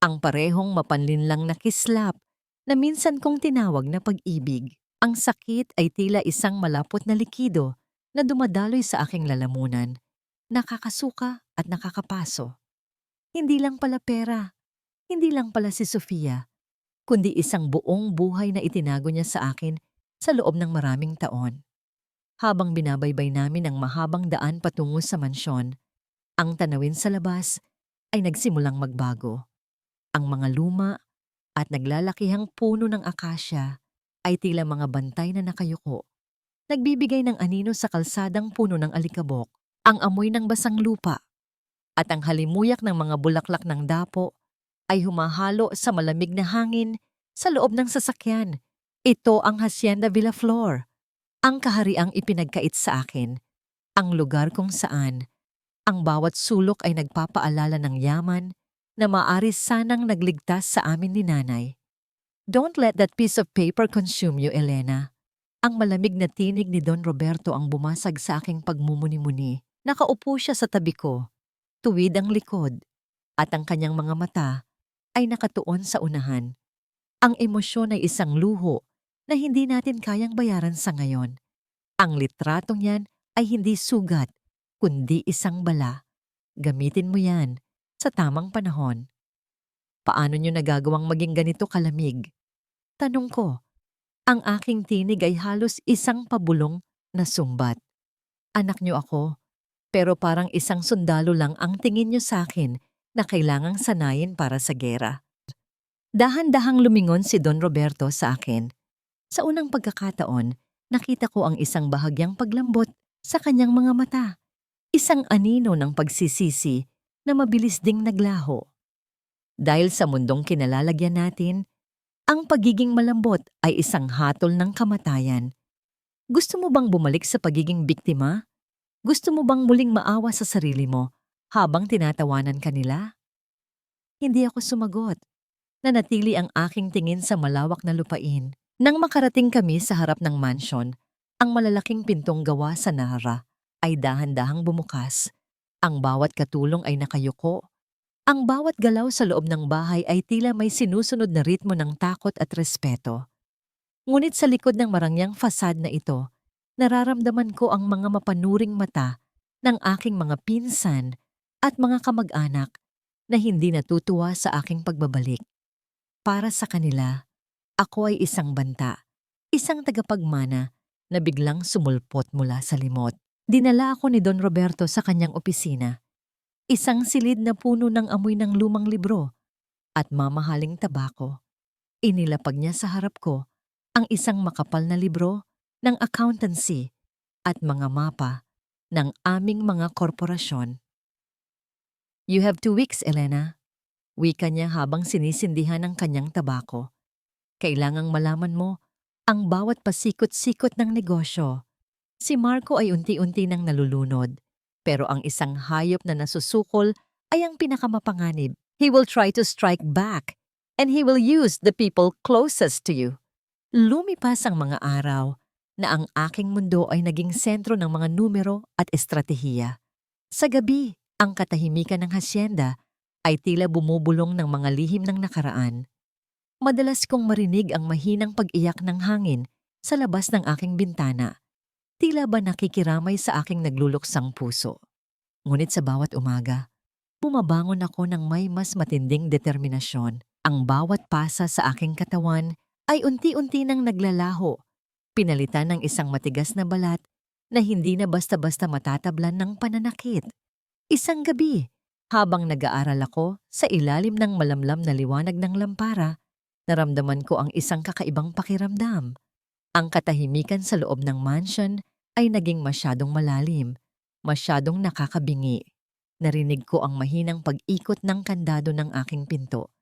Ang parehong mapanlinlang na kislap na minsan kong tinawag na pag-ibig. Ang sakit ay tila isang malapot na likido na dumadaloy sa aking lalamunan. Nakakasuka at nakakapaso. Hindi lang pala pera, hindi lang pala si Sofia, kundi isang buong buhay na itinago niya sa akin sa loob ng maraming taon. Habang binabaybay namin ang mahabang daan patungo sa mansyon, ang tanawin sa labas ay nagsimulang magbago. Ang mga luma at naglalakihang puno ng akasya ay tila mga bantay na nakayuko. Nagbibigay ng anino sa kalsadang puno ng alikabok, ang amoy ng basang lupa, at ang halimuyak ng mga bulaklak ng dapo ay humahalo sa malamig na hangin sa loob ng sasakyan. Ito ang Hacienda Villaflor, ang kahariang ipinagkait sa akin, ang lugar kung saan ang bawat sulok ay nagpapaalala ng yaman na maaari sanang nagligtas sa amin ni nanay. Don't let that piece of paper consume you, Elena. Ang malamig na tinig ni Don Roberto ang bumasag sa aking pagmumuni-muni. Nakaupo siya sa tabi ko, tuwid ang likod, at ang kanyang mga mata ay nakatuon sa unahan. Ang emosyon ay isang luho na hindi natin kayang bayaran sa ngayon. Ang litratong yan ay hindi sugat, kundi isang bala. Gamitin mo yan sa tamang panahon. Paano nyo nagagawang maging ganito kalamig? Tanong ko. Ang aking tinig ay halos isang pabulong na sumbat. Anak nyo ako, pero parang isang sundalo lang ang tingin nyo sa akin na kailangang sanayin para sa gera. Dahan-dahang lumingon si Don Roberto sa akin. Sa unang pagkakataon, nakita ko ang isang bahagyang paglambot sa kanyang mga mata. Isang anino ng pagsisisi na mabilis ding naglaho. Dahil sa mundong kinalalagyan natin, ang pagiging malambot ay isang hatol ng kamatayan. Gusto mo bang bumalik sa pagiging biktima Gusto mo bang muling maawa sa sarili mo habang tinatawanan ka nila? Hindi ako sumagot. Nanatili ang aking tingin sa malawak na lupain. Nang makarating kami sa harap ng mansion, ang malalaking pintong gawa sa nara ay dahan-dahang bumukas. Ang bawat katulong ay nakayuko. Ang bawat galaw sa loob ng bahay ay tila may sinusunod na ritmo ng takot at respeto. Ngunit sa likod ng marangyang fasad na ito, nararamdaman ko ang mga mapanuring mata ng aking mga pinsan at mga kamag-anak na hindi natutuwa sa aking pagbabalik. Para sa kanila, ako ay isang banta, isang tagapagmana na biglang sumulpot mula sa limot. Dinala ako ni Don Roberto sa kanyang opisina. Isang silid na puno ng amoy ng lumang libro at mamahaling tabako. Inilapag niya sa harap ko ang isang makapal na libro ng accountancy at mga mapa ng aming mga korporasyon. "You have 2 weeks, Elena," wika niya habang sinisindihan ang kanyang tabako. "Kailangang malaman mo ang bawat pasikot-sikot ng negosyo." Si Marco ay unti-unti nang nalulunod, pero ang isang hayop na nasusukol ay ang pinakamapanganib. He will try to strike back, and he will use the people closest to you. Lumipas ang mga araw na ang aking mundo ay naging sentro ng mga numero at estratehiya. Sa gabi, ang katahimikan ng hasyenda ay tila bumubulong ng mga lihim ng nakaraan. Madalas kong marinig ang mahinang pag-iyak ng hangin sa labas ng aking bintana. Tila ba nakikiramay sa aking nagluluksang puso. Ngunit sa bawat umaga, bumabangon ako ng may mas matinding determinasyon. Ang bawat pasa sa aking katawan ay unti-unti nang naglalaho, pinalitan ng isang matigas na balat na hindi na basta-basta matatablan ng pananakit. Isang gabi, habang nag-aaral ako sa ilalim ng malamlam na liwanag ng lampara, naramdaman ko ang isang kakaibang pakiramdam. Ang katahimikan sa loob ng mansion ay naging masyadong malalim, masyadong nakakabingi. Narinig ko ang mahinang pag-ikot ng kandado ng aking pinto.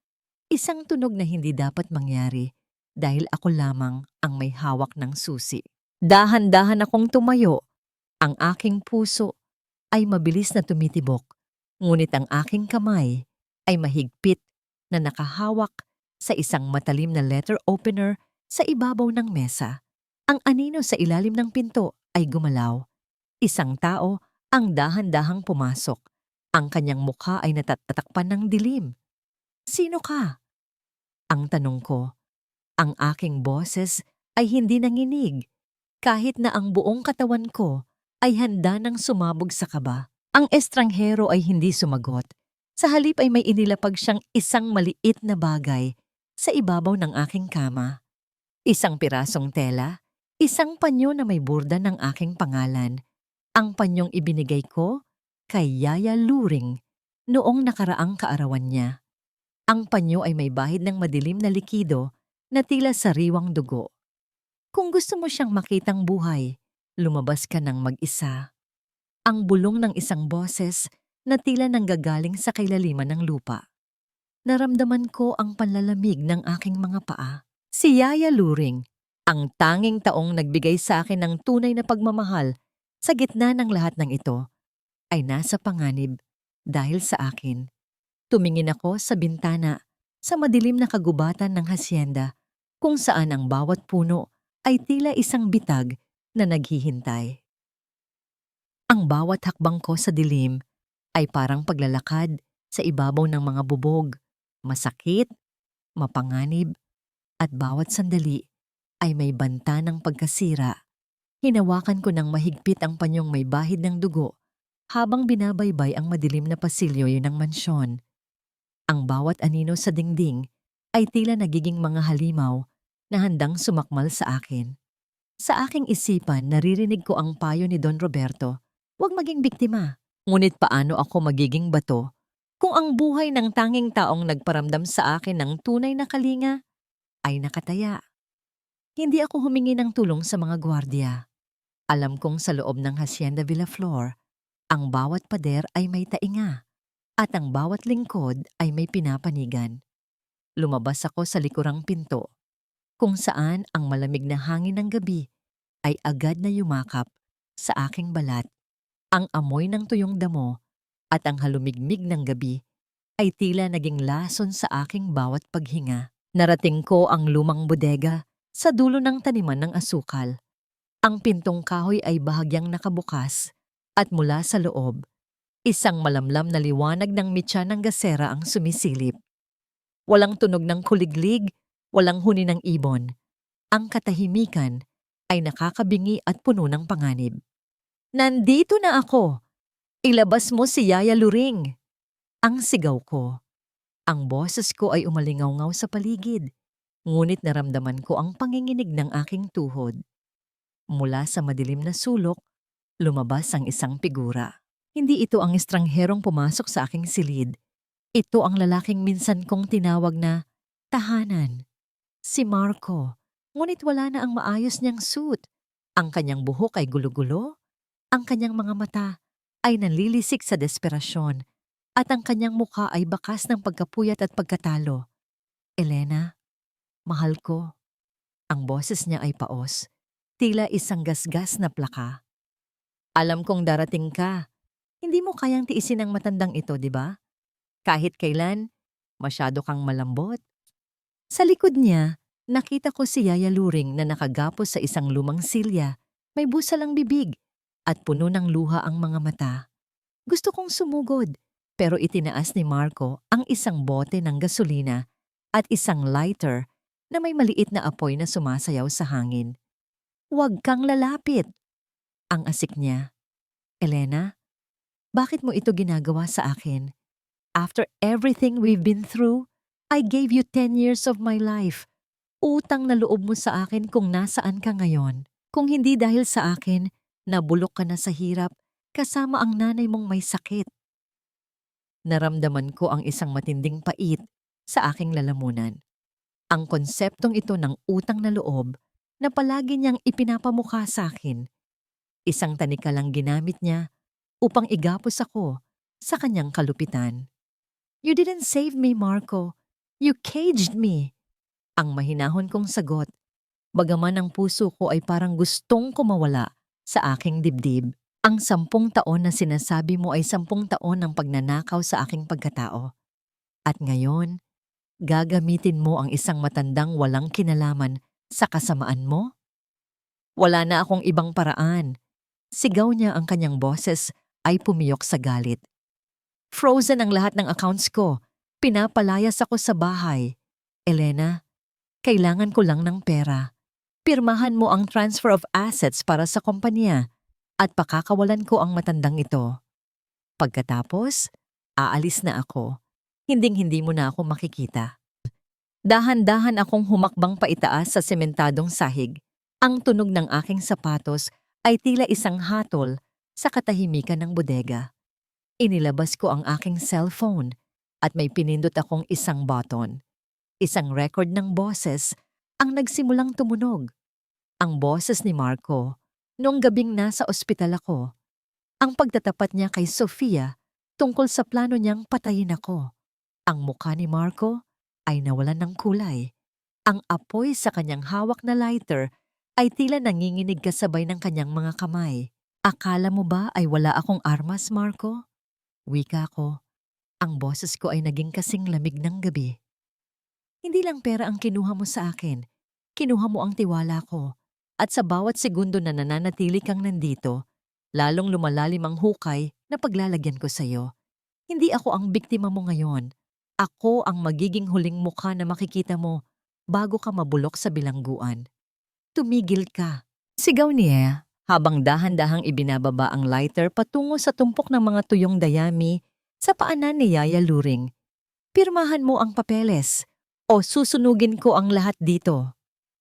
Isang tunog na hindi dapat mangyari dahil ako lamang ang may hawak ng susi. Dahan-dahan akong tumayo. Ang aking puso ay mabilis na tumitibok, ngunit ang aking kamay ay mahigpit na nakahawak sa isang matalim na letter opener sa ibabaw ng mesa. Ang anino sa ilalim ng pinto ay gumalaw. Isang tao ang dahan-dahang pumasok. Ang kanyang mukha ay natatatakpan ng dilim. "Sino ka?" ang tanong ko. Ang aking boses ay hindi nanginig, kahit na ang buong katawan ko ay handa nang sumabog sa kaba. Ang estranghero ay hindi sumagot. Sa halip ay may inilapag siyang isang maliit na bagay sa ibabaw ng aking kama. Isang pirasong tela, isang panyo na may burda ng aking pangalan. Ang panyong ibinigay ko kay Yaya Luring noong nakaraang kaarawan niya. Ang panyo ay may bahid ng madilim na likido na tila sariwang dugo. "Kung gusto mo siyang makitang buhay, lumabas ka ng mag-isa." Ang bulong ng isang boses na tila nanggagaling sa kailaliman ng lupa. Naramdaman ko ang panlalamig ng aking mga paa. Si Yaya Luring, ang tanging taong nagbigay sa akin ng tunay na pagmamahal sa gitna ng lahat ng ito, ay nasa panganib dahil sa akin. Tumingin ako sa bintana sa madilim na kagubatan ng hasyenda kung saan ang bawat puno ay tila isang bitag na naghihintay. Ang bawat hakbang ko sa dilim ay parang paglalakad sa ibabaw ng mga bubog, masakit, mapanganib, at bawat sandali ay may banta ng pagkasira. Hinawakan ko ng mahigpit ang panyong may bahid ng dugo habang binabaybay ang madilim na pasilyo ng mansyon. Ang bawat anino sa dingding ay tila nagiging mga halimaw na handang sumakmal sa akin. Sa aking isipan, naririnig ko ang payo ni Don Roberto, "Huwag maging biktima." Ngunit paano ako magiging bato kung ang buhay ng tanging taong nagparamdam sa akin ng tunay na kalinga ay nakataya? Hindi ako humingi ng tulong sa mga gwardiya. Alam kong sa loob ng Hacienda Villaflor, ang bawat pader ay may tainga at ang bawat lingkod ay may pinapanigan. Lumabas ako sa likurang pinto, kung saan ang malamig na hangin ng gabi ay agad na yumakap sa aking balat. Ang amoy ng tuyong damo at ang halumigmig ng gabi ay tila naging lason sa aking bawat paghinga. Narating ko ang lumang bodega sa dulo ng taniman ng asukal. Ang pintong kahoy ay bahagyang nakabukas at mula sa loob, isang malamlam na liwanag ng mitya ng gasera ang sumisilip. Walang tunog ng kuliglig, walang huni ng ibon. Ang katahimikan ay nakakabingi at puno ng panganib. Nandito na ako! Ilabas mo si Yaya Luring! Ang sigaw ko. Ang boses ko ay umalingaw-ngaw sa paligid, ngunit naramdaman ko ang panginginig ng aking tuhod. Mula sa madilim na sulok, lumabas ang isang figura. Hindi ito ang estrangherong pumasok sa aking silid. Ito ang lalaking minsan kong tinawag na tahanan. Si Marco, ngunit wala na ang maayos niyang suit. Ang kanyang buhok ay gulo-gulo, ang kanyang mga mata ay nanlilisik sa desperasyon, at ang kanyang mukha ay bakas ng pagkapuyat at pagkatalo. Elena, mahal ko. Ang boses niya ay paos, tila isang gasgas na plaka. Alam kong darating ka. Hindi mo kayang tiisin ang matandang ito, di ba? Kahit kailan, masyado kang malambot. Sa likod niya, nakita ko si Yaya Luring na nakagapos sa isang lumang silya, may busalang bibig, at puno ng luha ang mga mata. Gusto kong sumugod, pero itinaas ni Marco ang isang bote ng gasolina at isang lighter na may maliit na apoy na sumasayaw sa hangin. Huwag kang lalapit! Ang asik niya. Elena, bakit mo ito ginagawa sa akin? After everything we've been through, I gave you 10 years of my life. Utang na loob mo sa akin kung nasaan ka ngayon. Kung hindi dahil sa akin, nabulok ka na sa hirap kasama ang nanay mong may sakit. Naramdaman ko ang isang matinding pait sa aking lalamunan. Ang konseptong ito ng utang na loob na palagi niyang ipinapamukha sa akin. Isang tanikalang ginamit niya upang igapos ako sa kanyang kalupitan. You didn't save me, Marco. You caged me. Ang mahinahon kong sagot, bagaman ang puso ko ay parang gustong kumawala sa aking dibdib. Ang 10 taon na sinasabi mo ay 10 taon ng pagnanakaw sa aking pagkatao. At ngayon, gagamitin mo ang isang matandang walang kinalaman sa kasamaan mo? Wala na akong ibang paraan. Sigaw niya, ang kanyang boses ay pumiyok sa galit. Frozen ang lahat ng accounts ko. Pinapalayas ako sa bahay. Elena, kailangan ko lang ng pera. Pirmahan mo ang transfer of assets para sa kumpanya at pakakawalan ko ang matandang ito. Pagkatapos, aalis na ako. Hinding-hindi mo na ako makikita. Dahan-dahan akong humakbang paitaas sa sementadong sahig. Ang tunog ng aking sapatos ay tila isang hatol sa katahimikan ng bodega. Inilabas ko ang aking cellphone at may pinindot akong isang button. Isang record ng boses ang nagsimulang tumunog. Ang boses ni Marco noong gabing nasa ospital ako. Ang pagtatapat niya kay Sofia tungkol sa plano niyang patayin ako. Ang mukha ni Marco ay nawalan ng kulay. Ang apoy sa kanyang hawak na lighter ay tila nanginginig kasabay ng kanyang mga kamay. Akala mo ba ay wala akong armas, Marco? Wika ko. Ang boses ko ay naging kasing lamig ng gabi. Hindi lang pera ang kinuha mo sa akin. Kinuha mo ang tiwala ko. At sa bawat segundo na nananatili kang nandito, lalong lumalalim ang hukay na paglalagyan ko sa iyo. Hindi ako ang biktima mo ngayon. Ako ang magiging huling mukha na makikita mo bago ka mabulok sa bilangguan. Tumigil ka. Sigaw niya habang dahan-dahang ibinababa ang lighter patungo sa tumpok ng mga tuyong dayami sa paanan ni Yaya Luring. Pirmahan mo ang papeles o susunugin ko ang lahat dito.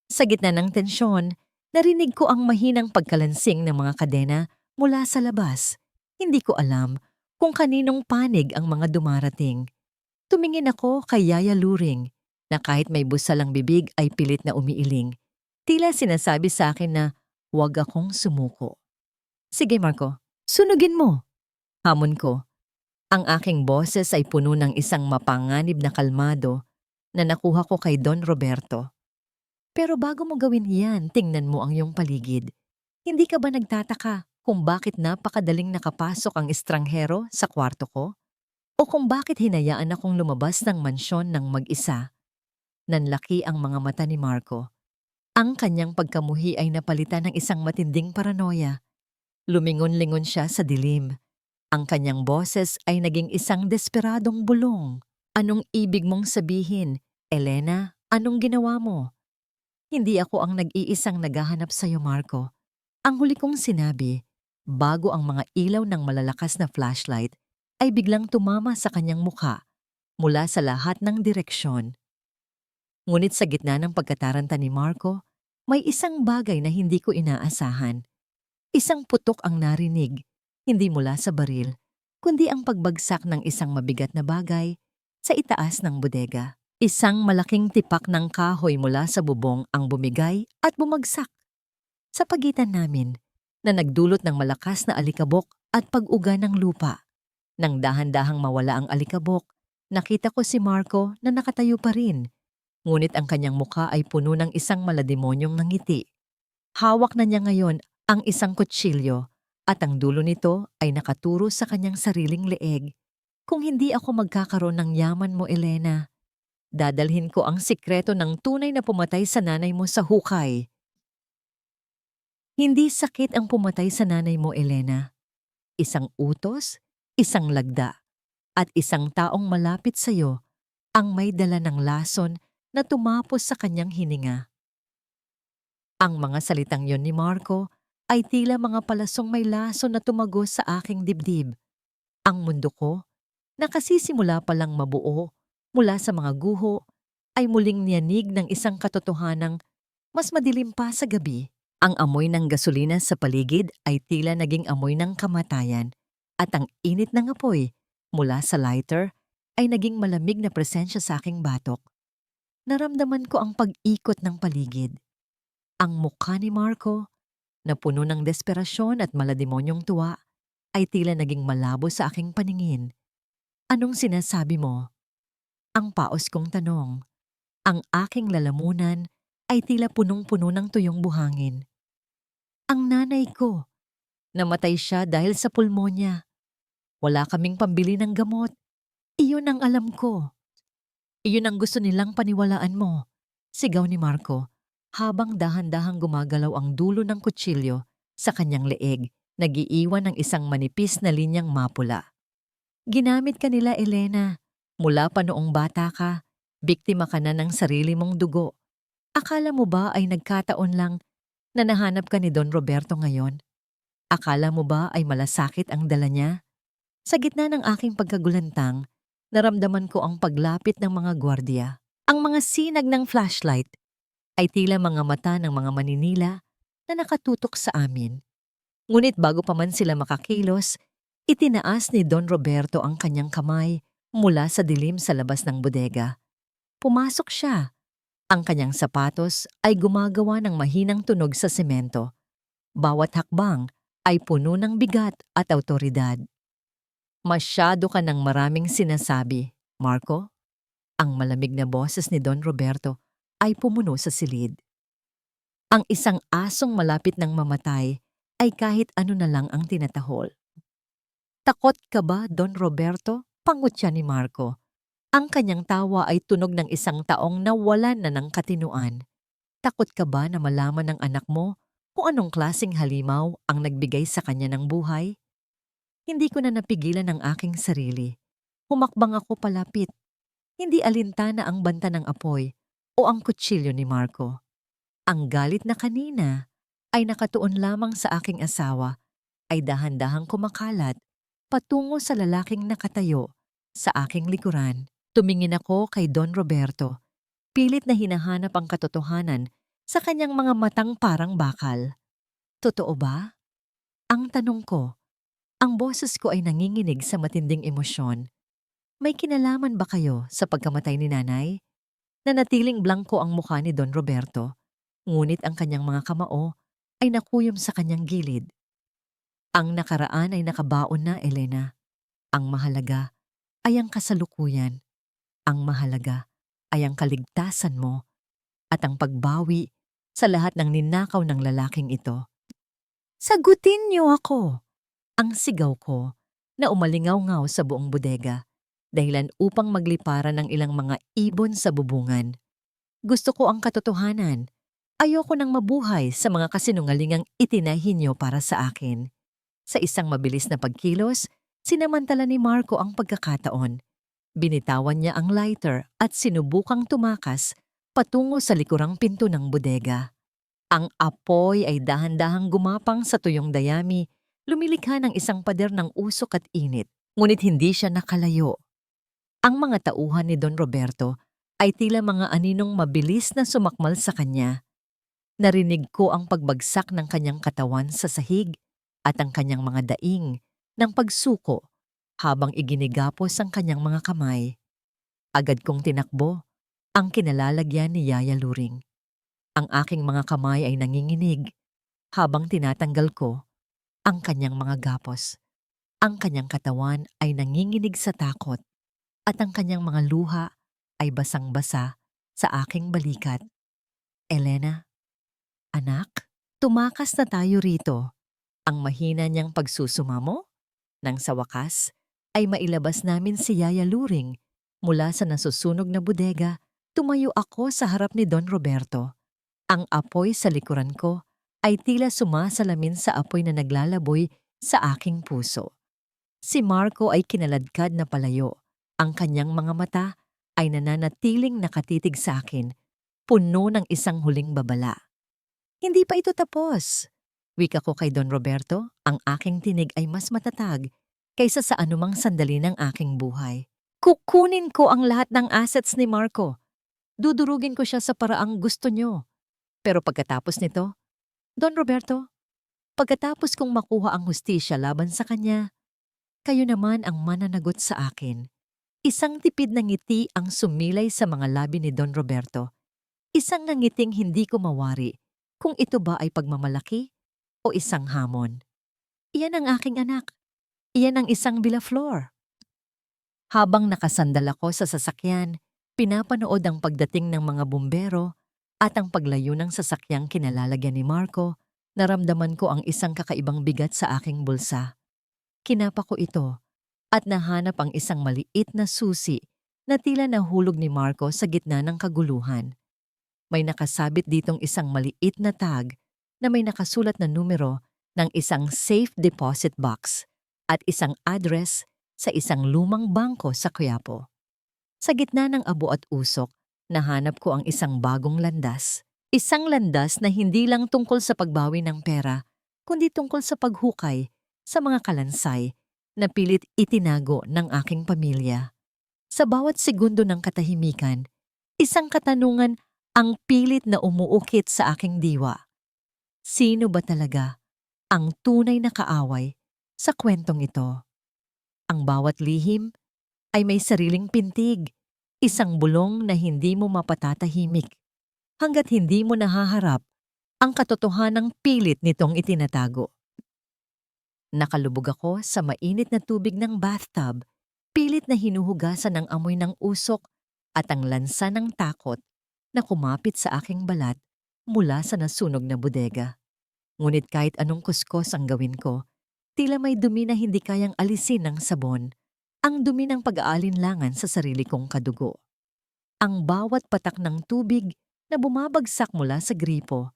Sa gitna ng tensyon, narinig ko ang mahinang pagkalansing ng mga kadena mula sa labas. Hindi ko alam kung kaninong panig ang mga dumarating. Tumingin ako kay Yaya Luring na kahit may busalang bibig ay pilit na umiiling. Tila sinasabi sa akin na huwag akong sumuko. Sige Marco, sunugin mo. Hamon ko. Ang aking boses ay puno ng isang mapanganib na kalmado na nakuha ko kay Don Roberto. Pero bago mo gawin yan, tingnan mo ang iyong paligid. Hindi ka ba nagtataka kung bakit napakadaling nakapasok ang estranghero sa kwarto ko o kung bakit hinayaan akong lumabas ng mansyon ng mag-isa. Nanlaki ang mga mata ni Marco. Ang kanyang pagkamuhi ay napalitan ng isang matinding paranoia. Lumingon-lingon siya sa dilim. Ang kanyang boses ay naging isang desperadong bulong. Anong ibig mong sabihin? Elena, anong ginawa mo? Hindi ako ang nag-iisang naghahanap sa'yo, Marco. Ang huli kong sinabi, bago ang mga ilaw ng malalakas na flashlight, ay biglang tumama sa kanyang mukha mula sa lahat ng direksyon. Ngunit sa gitna ng pagkataranta ni Marco, may isang bagay na hindi ko inaasahan. Isang putok ang narinig, hindi mula sa baril, kundi ang pagbagsak ng isang mabigat na bagay sa itaas ng bodega. Isang malaking tipak ng kahoy mula sa bubong ang bumigay at bumagsak sa pagitan namin na nagdulot ng malakas na alikabok at pag-uga ng lupa. Nang dahan-dahang mawala ang alikabok, nakita ko si Marco na nakatayo pa rin, ngunit ang kanyang mukha ay puno ng isang malademonyong ngiti. Hawak na niya ngayon ang isang kutsilyo at ang dulo nito ay nakaturo sa kanyang sariling leeg. Kung hindi ako magkakaroon ng yaman mo, Elena, dadalhin ko ang sikreto ng tunay na pumatay sa nanay mo sa hukay. Hindi sakit ang pumatay sa nanay mo, Elena. Isang utos, isang lagda, at isang taong malapit sa iyo ang may dala ng lason na tumapos sa kanyang hininga. Ang mga salitang yon ni Marco ay tila mga palasong may lason na tumagos sa aking dibdib. Ang mundo ko, nakasisimula palang mabuo mula sa mga guho, ay muling niyanig ng isang katotohanang mas madilim pa sa gabi. Ang amoy ng gasolina sa paligid ay tila naging amoy ng kamatayan at ang init ng apoy mula sa lighter ay naging malamig na presensya sa aking batok. Naramdaman ko ang pag-ikot ng paligid. Ang mukha ni Marco, na puno ng desperasyon at malademonyong tuwa, ay tila naging malabo sa aking paningin. Anong sinasabi mo? Ang paos kong tanong. Ang aking lalamunan ay tila punong-puno ng tuyong buhangin. Ang nanay ko, namatay siya dahil sa pulmonya. Wala kaming pambili ng gamot. Iyon ang alam ko. Iyon ang gusto nilang paniwalaan mo, sigaw ni Marco, habang dahan-dahang gumagalaw ang dulo ng kutsilyo sa kanyang leeg, nag-iiwan ng isang manipis na linyang mapula. Ginamit ka nila, Elena. Mula pa noong bata ka, biktima ka na ng sarili mong dugo. Akala mo ba ay nagkataon lang na nahanap ka ni Don Roberto ngayon? Akala mo ba ay malasakit ang dala niya? Sa gitna ng aking pagkagulantang, naramdaman ko ang paglapit ng mga gwardiya. Ang mga sinag ng flashlight ay tila mga mata ng mga maninila na nakatutok sa amin. Ngunit bago pa man sila makakilos, itinaas ni Don Roberto ang kanyang kamay mula sa dilim sa labas ng bodega. Pumasok siya. Ang kanyang sapatos ay gumagawa ng mahinang tunog sa semento. Bawat hakbang ay puno ng bigat at awtoridad. Masyado ka ng maraming sinasabi, Marco. Ang malamig na boses ni Don Roberto ay pumuno sa silid. Ang isang asong malapit ng mamatay ay kahit ano na lang ang tinatahol. Takot ka ba, Don Roberto? Pangutya ni Marco. Ang kanyang tawa ay tunog ng isang taong nawalan na ng katinuan. Takot ka ba na malaman ng anak mo kung anong klaseng halimaw ang nagbigay sa kanya ng buhay? Hindi ko na napigilan ang aking sarili. Humakbang ako palapit. Hindi alintana ang banta ng apoy o ang kutsilyo ni Marco. Ang galit na kanina ay nakatuon lamang sa aking asawa ay dahan-dahang kumakalat patungo sa lalaking nakatayo sa aking likuran. Tumingin ako kay Don Roberto, pilit na hinahanap ang katotohanan sa kanyang mga matang parang bakal. Totoo ba? Ang tanong ko. Ang boses ko ay nanginginig sa matinding emosyon. May kinalaman ba kayo sa pagkamatay ni nanay? Nanatiling blanko ang mukha ni Don Roberto, ngunit ang kanyang mga kamao ay nakuyom sa kanyang gilid. Ang nakaraan ay nakabaon na, Elena. Ang mahalaga ay ang kasalukuyan. Ang mahalaga ay ang kaligtasan mo at ang pagbawi sa lahat ng ninakaw ng lalaking ito. Sagutin niyo ako! Ang sigaw ko na umalingaw-ngaw sa buong bodega, dahilan upang magliparan ng ilang mga ibon sa bubungan. Gusto ko ang katotohanan. Ayoko nang mabuhay sa mga kasinungalingang itinahi niyo para sa akin. Sa isang mabilis na pagkilos, sinamantala ni Marco ang pagkakataon. Binitawan niya ang lighter at sinubukang tumakas patungo sa likurang pinto ng bodega. Ang apoy ay dahan-dahang gumapang sa tuyong dayami, lumilikha ng isang pader ng usok at init, ngunit hindi siya nakalayo. Ang mga tauhan ni Don Roberto ay tila mga aninong mabilis na sumakmal sa kanya. Narinig ko ang pagbagsak ng kanyang katawan sa sahig at ang kanyang mga daing ng pagsuko habang iginigapos ang kanyang mga kamay. Agad kong tinakbo ang kinalalagyan ni Yaya Luring. Ang aking mga kamay ay nanginginig habang tinatanggal ko ang kanyang mga gapos. Ang kanyang katawan ay nanginginig sa takot at ang kanyang mga luha ay basang-basa sa aking balikat. Elena, anak, tumakas na tayo rito. Ang mahina niyang pagsusumamo nang sa wakas ay mailabas namin si Yaya Luring mula sa nasusunog na bodega. Tumayo ako sa harap ni Don Roberto. Ang apoy sa likuran ko ay tila sumasalamin sa apoy na naglalaboy sa aking puso. Si Marco ay kinaladkad na palayo. Ang kanyang mga mata ay nananatiling nakatitig sa akin, puno ng isang huling babala. Hindi pa ito tapos. Wika ko kay Don Roberto, ang aking tinig ay mas matatag kaysa sa anumang sandali ng aking buhay. Kukunin ko ang lahat ng assets ni Marco. Dudurugin ko siya sa paraang gusto niyo. Pero pagkatapos nito, Don Roberto, pagkatapos kong makuha ang hustisya laban sa kanya, kayo naman ang mananagot sa akin. Isang tipid na ngiti ang sumilay sa mga labi ni Don Roberto. Isang nangiting hindi ko mawari kung ito ba ay pagmamalaki o isang hamon. Iyan ang aking anak. Iyan ang isang Villaflor. Habang nakasandal ako sa sasakyan, pinapanood ang pagdating ng mga bumbero at ang paglayo ng sasakyang kinalalagyan ni Marco, naramdaman ko ang isang kakaibang bigat sa aking bulsa. Kinapa ko ito at nahanap ang isang maliit na susi na tila nahulog ni Marco sa gitna ng kaguluhan. May nakasabit ditong isang maliit na tag na may nakasulat na numero ng isang safe deposit box at isang address sa isang lumang bangko sa Quiapo. Sa gitna ng abo at usok, nahanap ko ang isang bagong landas. Isang landas na hindi lang tungkol sa pagbawi ng pera, kundi tungkol sa paghukay sa mga kalansay na pilit itinago ng aking pamilya. Sa bawat segundo ng katahimikan, isang katanungan ang pilit na umuukit sa aking diwa. Sino ba talaga ang tunay na kaaway sa kwentong ito? Ang bawat lihim ay may sariling pintig, isang bulong na hindi mo mapatatahimik hanggat hindi mo nahaharap ang katotohanang pilit nitong itinatago. Nakalubog ako sa mainit na tubig ng bathtub, pilit na hinuhugasan ng amoy ng usok at ang lansa ng takot na kumapit sa aking balat mula sa nasunog na bodega. Ngunit kahit anong kuskos ang gawin ko, tila may dumi na hindi kayang alisin ng sabon, ang dumi ng pag-aalinlangan sa sarili kong kadugo. Ang bawat patak ng tubig na bumabagsak mula sa gripo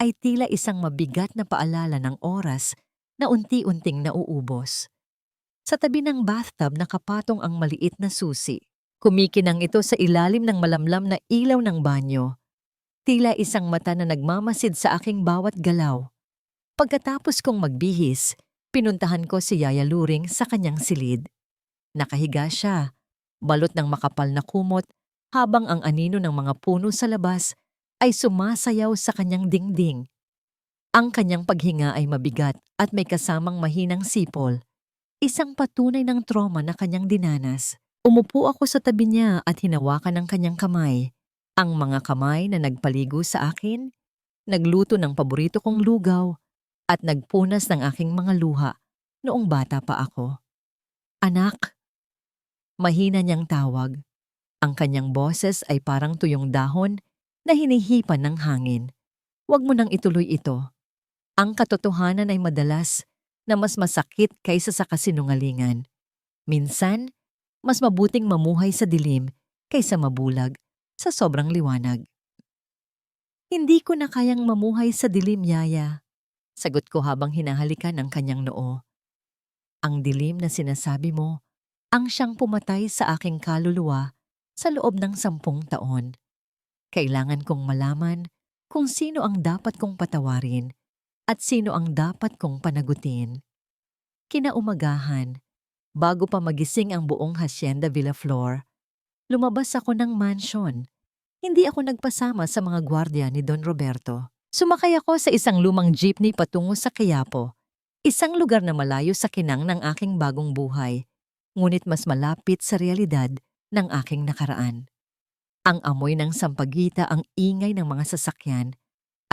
ay tila isang mabigat na paalala ng oras na unti-unting nauubos. Sa tabi ng bathtub nakapatong ang maliit na susi. Kumikinang ito sa ilalim ng malamlam na ilaw ng banyo. Tila isang mata na nagmamasid sa aking bawat galaw. Pagkatapos kong magbihis, pinuntahan ko si Yaya Luring sa kanyang silid. Nakahiga siya, balot ng makapal na kumot, habang ang anino ng mga puno sa labas ay sumasayaw sa kanyang dingding. Ang kanyang paghinga ay mabigat at may kasamang mahinang sipol, isang patunay ng trauma na kanyang dinanas. Umupo ako sa tabi niya at hinawakan ang kanyang kamay. Ang mga kamay na nagpaligo sa akin, nagluto ng paborito kong lugaw, at nagpunas ng aking mga luha noong bata pa ako. Anak! Mahina niyang tawag. Ang kanyang boses ay parang tuyong dahon na hinihipan ng hangin. Huwag mo nang ituloy ito. Ang katotohanan ay madalas na mas masakit kaysa sa kasinungalingan. Minsan, mas mabuting mamuhay sa dilim kaysa mabulag sa sobrang liwanag. Hindi ko na kayang mamuhay sa dilim, Yaya. Sagot ko habang hinahalikan ang kanyang noo. Ang dilim na sinasabi mo, ang siyang pumatay sa aking kaluluwa sa loob ng 10 taon. Kailangan kong malaman kung sino ang dapat kong patawarin at sino ang dapat kong panagutin. Kinaumagahan, bago pa magising ang buong Hacienda Villaflor, lumabas ako ng mansion. Hindi ako nagpasama sa mga gwardya ni Don Roberto. Sumakay ako sa isang lumang jeepney patungo sa Quiapo, isang lugar na malayo sa kinang ng aking bagong buhay, ngunit mas malapit sa realidad ng aking nakaraan. Ang amoy ng sampagita, ang ingay ng mga sasakyan,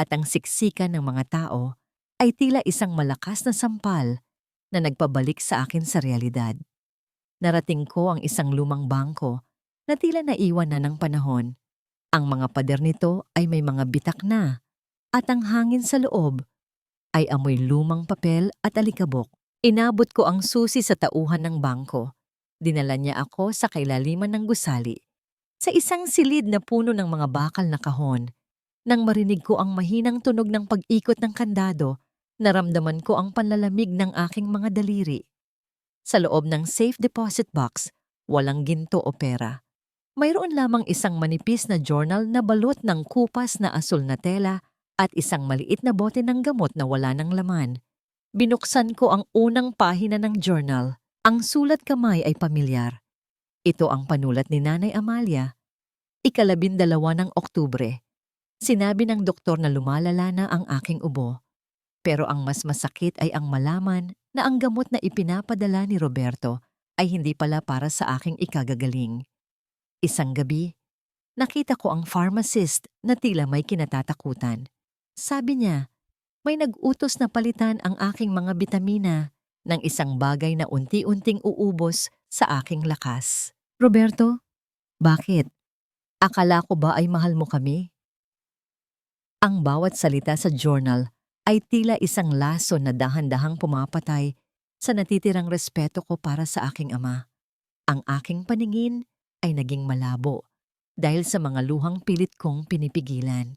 at ang siksikan ng mga tao ay tila isang malakas na sampal na nagpabalik sa akin sa realidad. Narating ko ang isang lumang bangko na tila naiwan na ng panahon. Ang mga pader nito ay may mga bitak na at ang hangin sa loob ay amoy lumang papel at alikabok. Inabot ko ang susi sa tauhan ng bangko. Dinala niya ako sa kailaliman ng gusali, sa isang silid na puno ng mga bakal na kahon. Nang marinig ko ang mahinang tunog ng pag-ikot ng kandado, naramdaman ko ang panlalamig ng aking mga daliri. Sa loob ng safe deposit box, walang ginto o pera. Mayroon lamang isang manipis na journal na balot ng kupas na asul na tela at isang maliit na bote ng gamot na wala ng laman. Binuksan ko ang unang pahina ng journal. Ang sulat kamay ay pamilyar. Ito ang panulat ni Nanay Amalia. 12 ng Oktubre. Sinabi ng doktor na lumalala na ang aking ubo. Pero ang mas masakit ay ang malaman na ang gamot na ipinapadala ni Roberto ay hindi pala para sa aking ikagagaling. Isang gabi, nakita ko ang pharmacist na tila may kinatatakutan. Sabi niya, may nag-utos na palitan ang aking mga bitamina ng isang bagay na unti-unting uubos sa aking lakas. Roberto, bakit? Akala ko ba ay mahal mo kami? Ang bawat salita sa journal ay tila isang laso na dahan-dahang pumapatay sa natitirang respeto ko para sa aking ama. Ang aking paningin ay naging malabo dahil sa mga luhang pilit kong pinipigilan.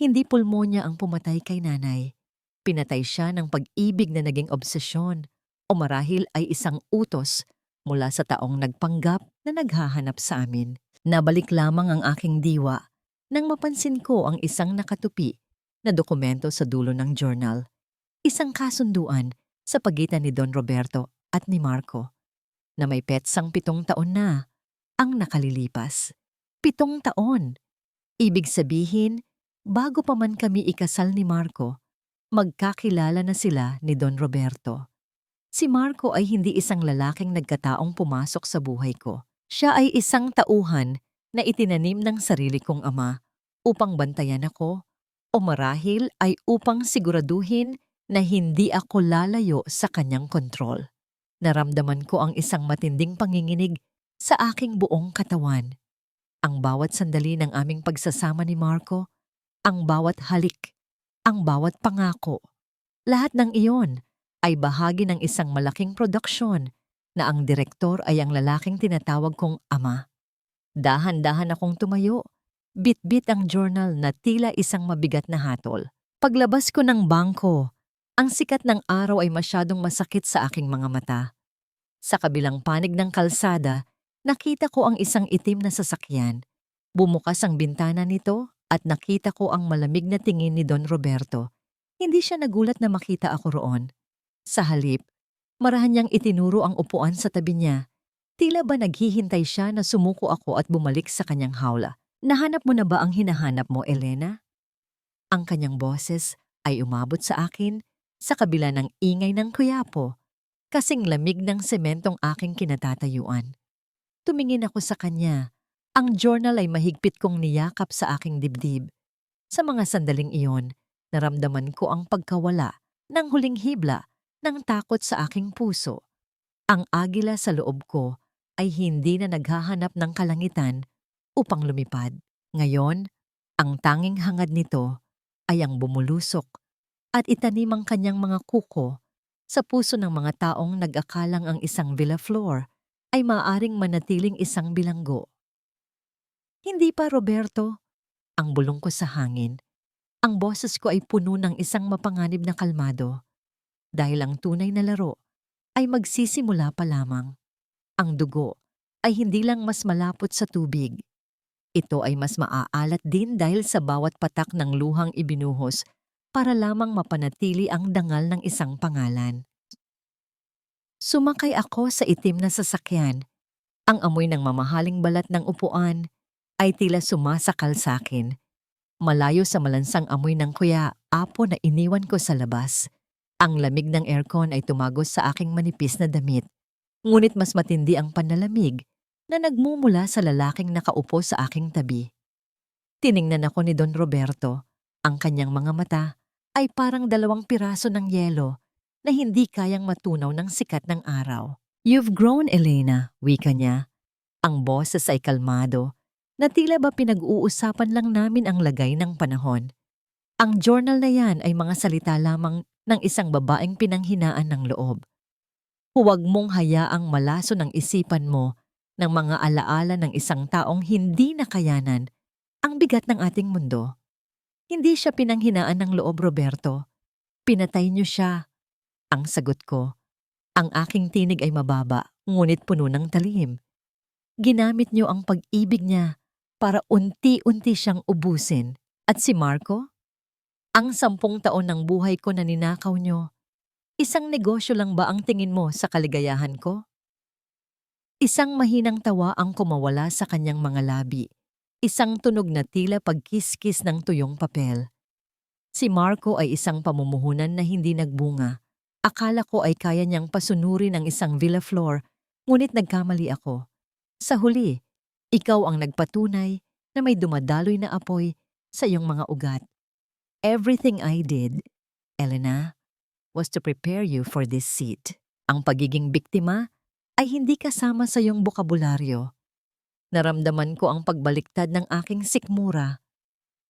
Hindi pulmonya ang pumatay kay nanay. Pinatay siya ng pag-ibig na naging obsesyon o marahil ay isang utos mula sa taong nagpanggap na naghahanap sa amin. Nabalik lamang ang aking diwa nang mapansin ko ang isang nakatupi na dokumento sa dulo ng journal. Isang kasunduan sa pagitan ni Don Roberto at ni Marco na may petsang 7 taon na ang nakalilipas. 7 taon! Ibig sabihin, bago pa man kami ikasal ni Marco, magkakilala na sila ni Don Roberto. Si Marco ay hindi isang lalaking nagkataong pumasok sa buhay ko. Siya ay isang tauhan na itinanim ng sarili kong ama upang bantayan ako o marahil ay upang siguraduhin na hindi ako lalayo sa kanyang kontrol. Naramdaman ko ang isang matinding panginginig sa aking buong katawan. Ang bawat sandali ng aming pagsasama ni Marco, ang bawat halik, ang bawat pangako, lahat ng iyon ay bahagi ng isang malaking produksyon na ang direktor ay ang lalaking tinatawag kong ama. Dahan-dahan akong tumayo, bit-bit ang journal na tila isang mabigat na hatol. Paglabas ko ng bangko, ang sikat ng araw ay masyadong masakit sa aking mga mata. Sa kabilang panig ng kalsada, nakita ko ang isang itim na sasakyan. Bumukas ang bintana nito at nakita ko ang malamig na tingin ni Don Roberto. Hindi siya nagulat na makita ako roon. Sa halip, marahan niyang itinuro ang upuan sa tabi niya. Tila ba naghihintay siya na sumuko ako at bumalik sa kanyang hawla. Nahanap mo na ba ang hinahanap mo, Elena? Ang kanyang boses ay umabot sa akin sa kabila ng ingay ng Quiapo, kasing lamig ng sementong aking kinatatayuan. Tumingin ako sa kanya. Ang journal ay mahigpit kong niyakap sa aking dibdib. Sa mga sandaling iyon, naramdaman ko ang pagkawala ng huling hibla ng takot sa aking puso. Ang agila sa loob ko ay hindi na naghahanap ng kalangitan upang lumipad. Ngayon, ang tanging hangad nito ay ang bumulusok at itanim ang kanyang mga kuko sa puso ng mga taong nag-akalang ang isang villa floor ay maaaring manatiling isang bilanggo. Hindi pa, Roberto, ang bulong ko sa hangin. Ang boses ko ay puno ng isang mapanganib na kalmado dahil ang tunay na laro ay magsisimula pa lamang. Ang dugo ay hindi lang mas malapot sa tubig. Ito ay mas maaalat din dahil sa bawat patak ng luhang ibinuhos para lamang mapanatili ang dangal ng isang pangalan. Sumakay ako sa itim na sasakyan. Ang amoy ng mamahaling balat ng upuan ay tila sumasakal sa akin. Malayo sa malansang amoy ng kuya, apo na iniwan ko sa labas. Ang lamig ng aircon ay tumagos sa aking manipis na damit. Ngunit mas matindi ang panlalamig na nagmumula sa lalaking nakaupo sa aking tabi. Tiningnan ako ni Don Roberto. Ang kanyang mga mata ay parang 2 piraso ng yelo na hindi kayang matunaw ng sikat ng araw. "You've grown, Elena," wika niya. Ang boses ay kalmado, na tila ba pinag-uusapan lang namin ang lagay ng panahon. Ang journal na yan ay mga salita lamang ng isang babaeng pinanghinaan ng loob. Huwag mong hayaang malaso ng isipan mo ng mga alaala ng isang taong hindi nakayanan ang bigat ng ating mundo. Hindi siya pinanghinaan ng loob, Roberto. Pinatay niyo siya. Ang sagot ko. Ang aking tinig ay mababa, ngunit puno ng talim. Ginamit niyo ang pag-ibig niya para unti-unti siyang ubusin. At si Marco? Ang 10 taon ng buhay ko na ninakaw niyo. Isang negosyo lang ba ang tingin mo sa kaligayahan ko? Isang mahinang tawa ang kumawala sa kanyang mga labi. Isang tunog na tila pagkiskis ng tuyong papel. Si Marco ay isang pamumuhunan na hindi nagbunga. Akala ko ay kaya niyang pasunurin ang isang villa floor, ngunit nagkamali ako. Sa huli, ikaw ang nagpatunay na may dumadaloy na apoy sa iyong mga ugat. Everything I did, Elena, was to prepare you for this seat. Ang pagiging biktima ay hindi kasama sa iyong bokabularyo. Naramdaman ko ang pagbaliktad ng aking sikmura,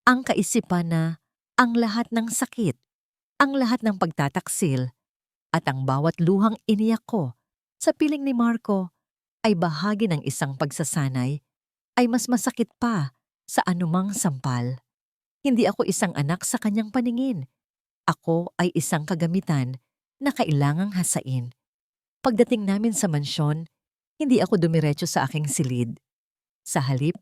ang kaisipan na ang lahat ng sakit, ang lahat ng pagtataksil, at ang bawat luhang iniyak ko sa piling ni Marco ay bahagi ng isang pagsasanay ay mas masakit pa sa anumang sampal. Hindi ako isang anak sa kanyang paningin. Ako ay isang kagamitan na kailangang hasain. Pagdating namin sa mansyon, hindi ako dumiretso sa aking silid. Sa halip,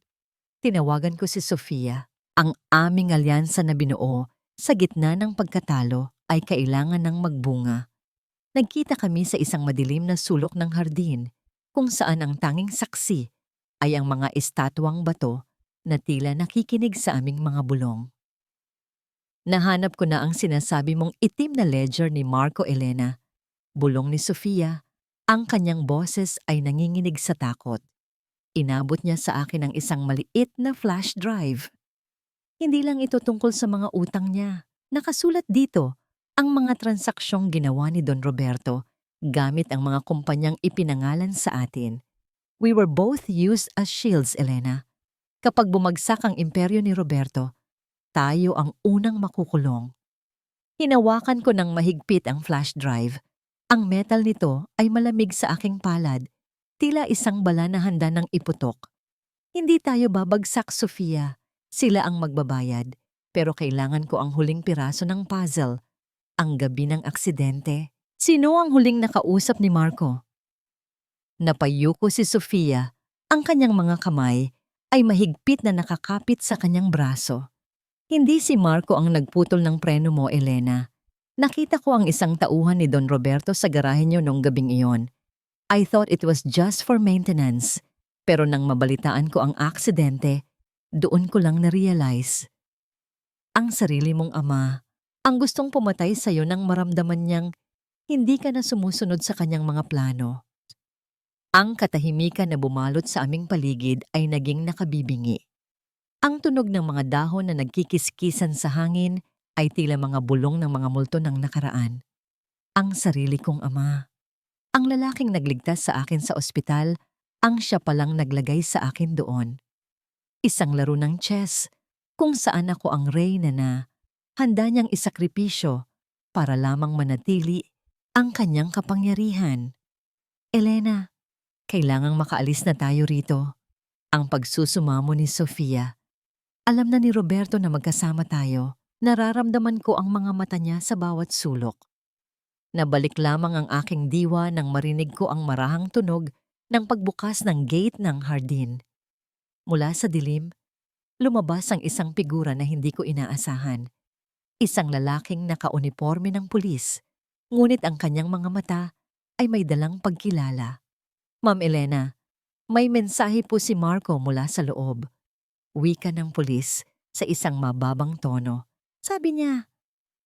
tinawagan ko si Sofia. Ang aming alyansa na binuo sa gitna ng pagkatalo ay kailangan ng magbunga. Nagkita kami sa isang madilim na sulok ng hardin kung saan ang tanging saksi ay ang mga estatwang bato na tila nakikinig sa aming mga bulong. Nahanap ko na ang sinasabi mong itim na ledger ni Marco, Elena. Bulong ni Sofia, ang kanyang boses ay nanginginig sa takot. Inabot niya sa akin ang isang maliit na flash drive. Hindi lang ito tungkol sa mga utang niya. Nakasulat dito ang mga transaksyong ginawa ni Don Roberto gamit ang mga kumpanyang ipinangalan sa atin. We were both used as shields, Elena. Kapag bumagsak ang imperyo ni Roberto, tayo ang unang makukulong. Hinawakan ko ng mahigpit ang flash drive. Ang metal nito ay malamig sa aking palad, tila isang bala na handa ng iputok. Hindi tayo babagsak, Sofia. Sila ang magbabayad. Pero kailangan ko ang huling piraso ng puzzle. Ang gabi ng aksidente. Sino ang huling nakausap ni Marco? Napayuko si Sofia. Ang kanyang mga kamay ay mahigpit na nakakapit sa kanyang braso. Hindi si Marco ang nagputol ng preno mo, Elena. Nakita ko ang isang tauhan ni Don Roberto sa garahe niyo nung gabing iyon. I thought it was just for maintenance. Pero nang mabalitaan ko ang aksidente, doon ko lang na-realize. Ang sarili mong ama, ang gustong pumatay sa'yo nang maramdaman niyang hindi ka na sumusunod sa kanyang mga plano. Ang katahimikan na bumalot sa aming paligid ay naging nakabibingi. Ang tunog ng mga dahon na nagkikiskisan sa hangin ay tila mga bulong ng mga multo ng nakaraan. Ang sarili kong ama. Ang lalaking nagligtas sa akin sa ospital, ang siya palang naglagay sa akin doon. Isang laro ng chess, kung saan ako ang reyna na handa niyang isakripisyo para lamang manatili ang kanyang kapangyarihan. Elena, kailangang makaalis na tayo rito. Ang pagsusumamo ni Sofia. Alam na ni Roberto na magkasama tayo. Nararamdaman ko ang mga mata niya sa bawat sulok. Nabalik lamang ang aking diwa nang marinig ko ang marahang tunog ng pagbukas ng gate ng hardin. Mula sa dilim, lumabas ang isang figura na hindi ko inaasahan. Isang lalaking nakauniporme ng pulis, ngunit ang kanyang mga mata ay may dalang pagkilala. Ma'am Elena, may mensahe po si Marco mula sa loob. Wika ng pulis sa isang mababang tono. Sabi niya,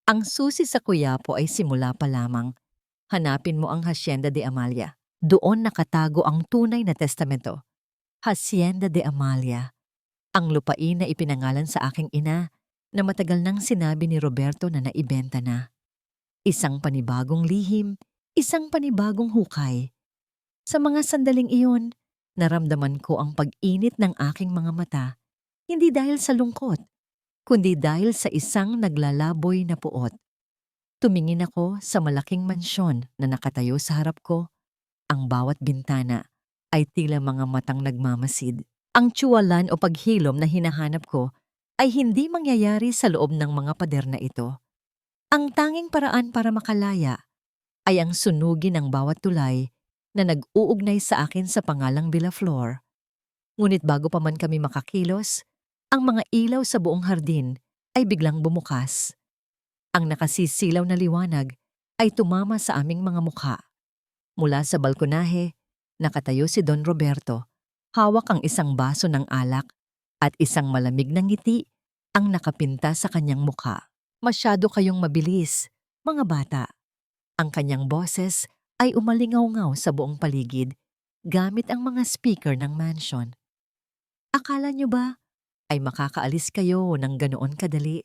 ang susi sa Quiapo ay simula pa lamang. Hanapin mo ang Hacienda de Amalia. Doon nakatago ang tunay na testamento. Hacienda de Amalia. Ang lupain na ipinangalan sa aking ina na matagal nang sinabi ni Roberto na naibenta na. Isang panibagong lihim, isang panibagong hukay. Sa mga sandaling iyon, naramdaman ko ang pag-init ng aking mga mata, hindi dahil sa lungkot, kundi dahil sa isang naglalaboy na puot. Tumingin ako sa malaking mansyon na nakatayo sa harap ko. Ang bawat bintana ay tila mga matang nagmamasid. Ang tsuwalan o paghilom na hinahanap ko ay hindi mangyayari sa loob ng mga pader na ito. Ang tanging paraan para makalaya ay ang sunugin ng bawat tulay na nag-uugnay sa akin sa pangalang Villaflor. Ngunit bago pa man kami makakilos, ang mga ilaw sa buong hardin ay biglang bumukas. Ang nakasisilaw na liwanag ay tumama sa aming mga mukha. Mula sa balkonahe, nakatayo si Don Roberto. Hawak ang isang baso ng alak at isang malamig na ngiti ang nakapinta sa kanyang mukha. Masyado kayong mabilis, mga bata. Ang kanyang boses ay umalingaw-ngaw sa buong paligid gamit ang mga speaker ng mansion. Akala niyo ba ay makakaalis kayo ng ganoon kadali?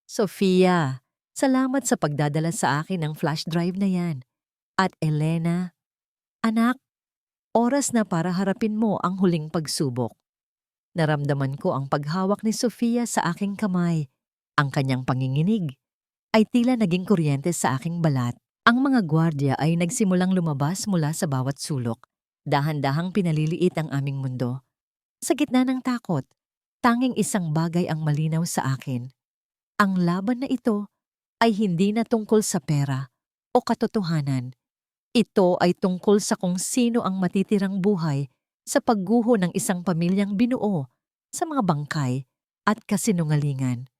Sofia, salamat sa pagdadala sa akin ng flash drive na yan. At Elena, anak, oras na para harapin mo ang huling pagsubok. Naramdaman ko ang paghawak ni Sofia sa aking kamay. Ang kanyang panginginig ay tila naging kuryente sa aking balat. Ang mga gwardya ay nagsimulang lumabas mula sa bawat sulok. Dahan-dahang pinaliliit ang aming mundo. Sa gitna ng takot, tanging isang bagay ang malinaw sa akin. Ang laban na ito ay hindi na tungkol sa pera o katotohanan. Ito ay tungkol sa kung sino ang matitirang buhay sa pagguho ng isang pamilyang binuo sa mga bangkay at kasinungalingan.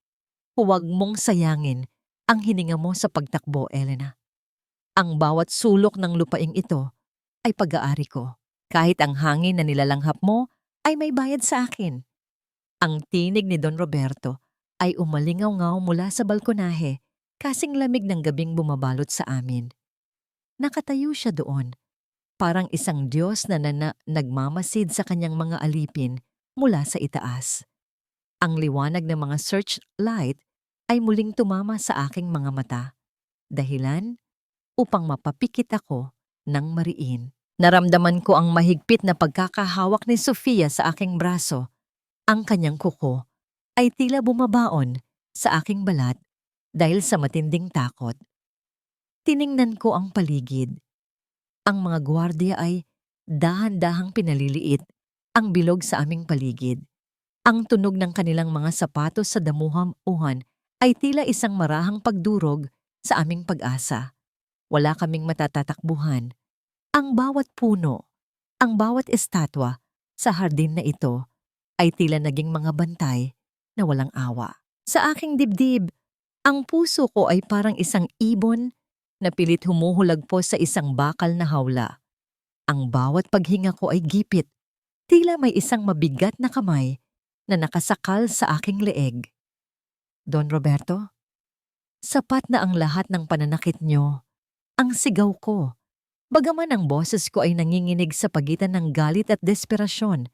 Huwag mong sayangin ang hininga mo sa pagtakbo, Elena. Ang bawat sulok ng lupaing ito ay pag-aari ko. Kahit ang hangin na nilalanghap mo ay may bayad sa akin. Ang tinig ni Don Roberto ay umalingaw-ngaw mula sa balkonahe, kasing lamig ng gabing bumabalot sa amin. Nakatayo siya doon, parang isang Diyos na nagmamasid sa kanyang mga alipin mula sa itaas. Ang liwanag ng mga searchlight ay muling tumama sa aking mga mata. Dahilan upang mapapikit ako ng mariin. Naramdaman ko ang mahigpit na pagkakahawak ni Sofia sa aking braso. Ang kanyang kuko ay tila bumabaon sa aking balat dahil sa matinding takot. Tiningnan ko ang paligid. Ang mga gwardiya ay dahan-dahang pinaliliit ang bilog sa aming paligid. Ang tunog ng kanilang mga sapatos sa damuhan ay tila isang marahang pagdurog sa aming pag-asa. Wala kaming matatatakbuhan. Ang bawat puno, ang bawat estatwa sa hardin na ito ay tila naging mga bantay na walang awa. Sa aking dibdib, ang puso ko ay parang isang ibon na pilit humuhulagpos sa isang bakal na hawla. Ang bawat paghinga ko ay gipit, tila may isang mabigat na kamay na nakasakal sa aking leeg. Don Roberto, sapat na ang lahat ng pananakit niyo. Ang sigaw ko, bagaman ang boses ko ay nanginginig sa pagitan ng galit at desperasyon.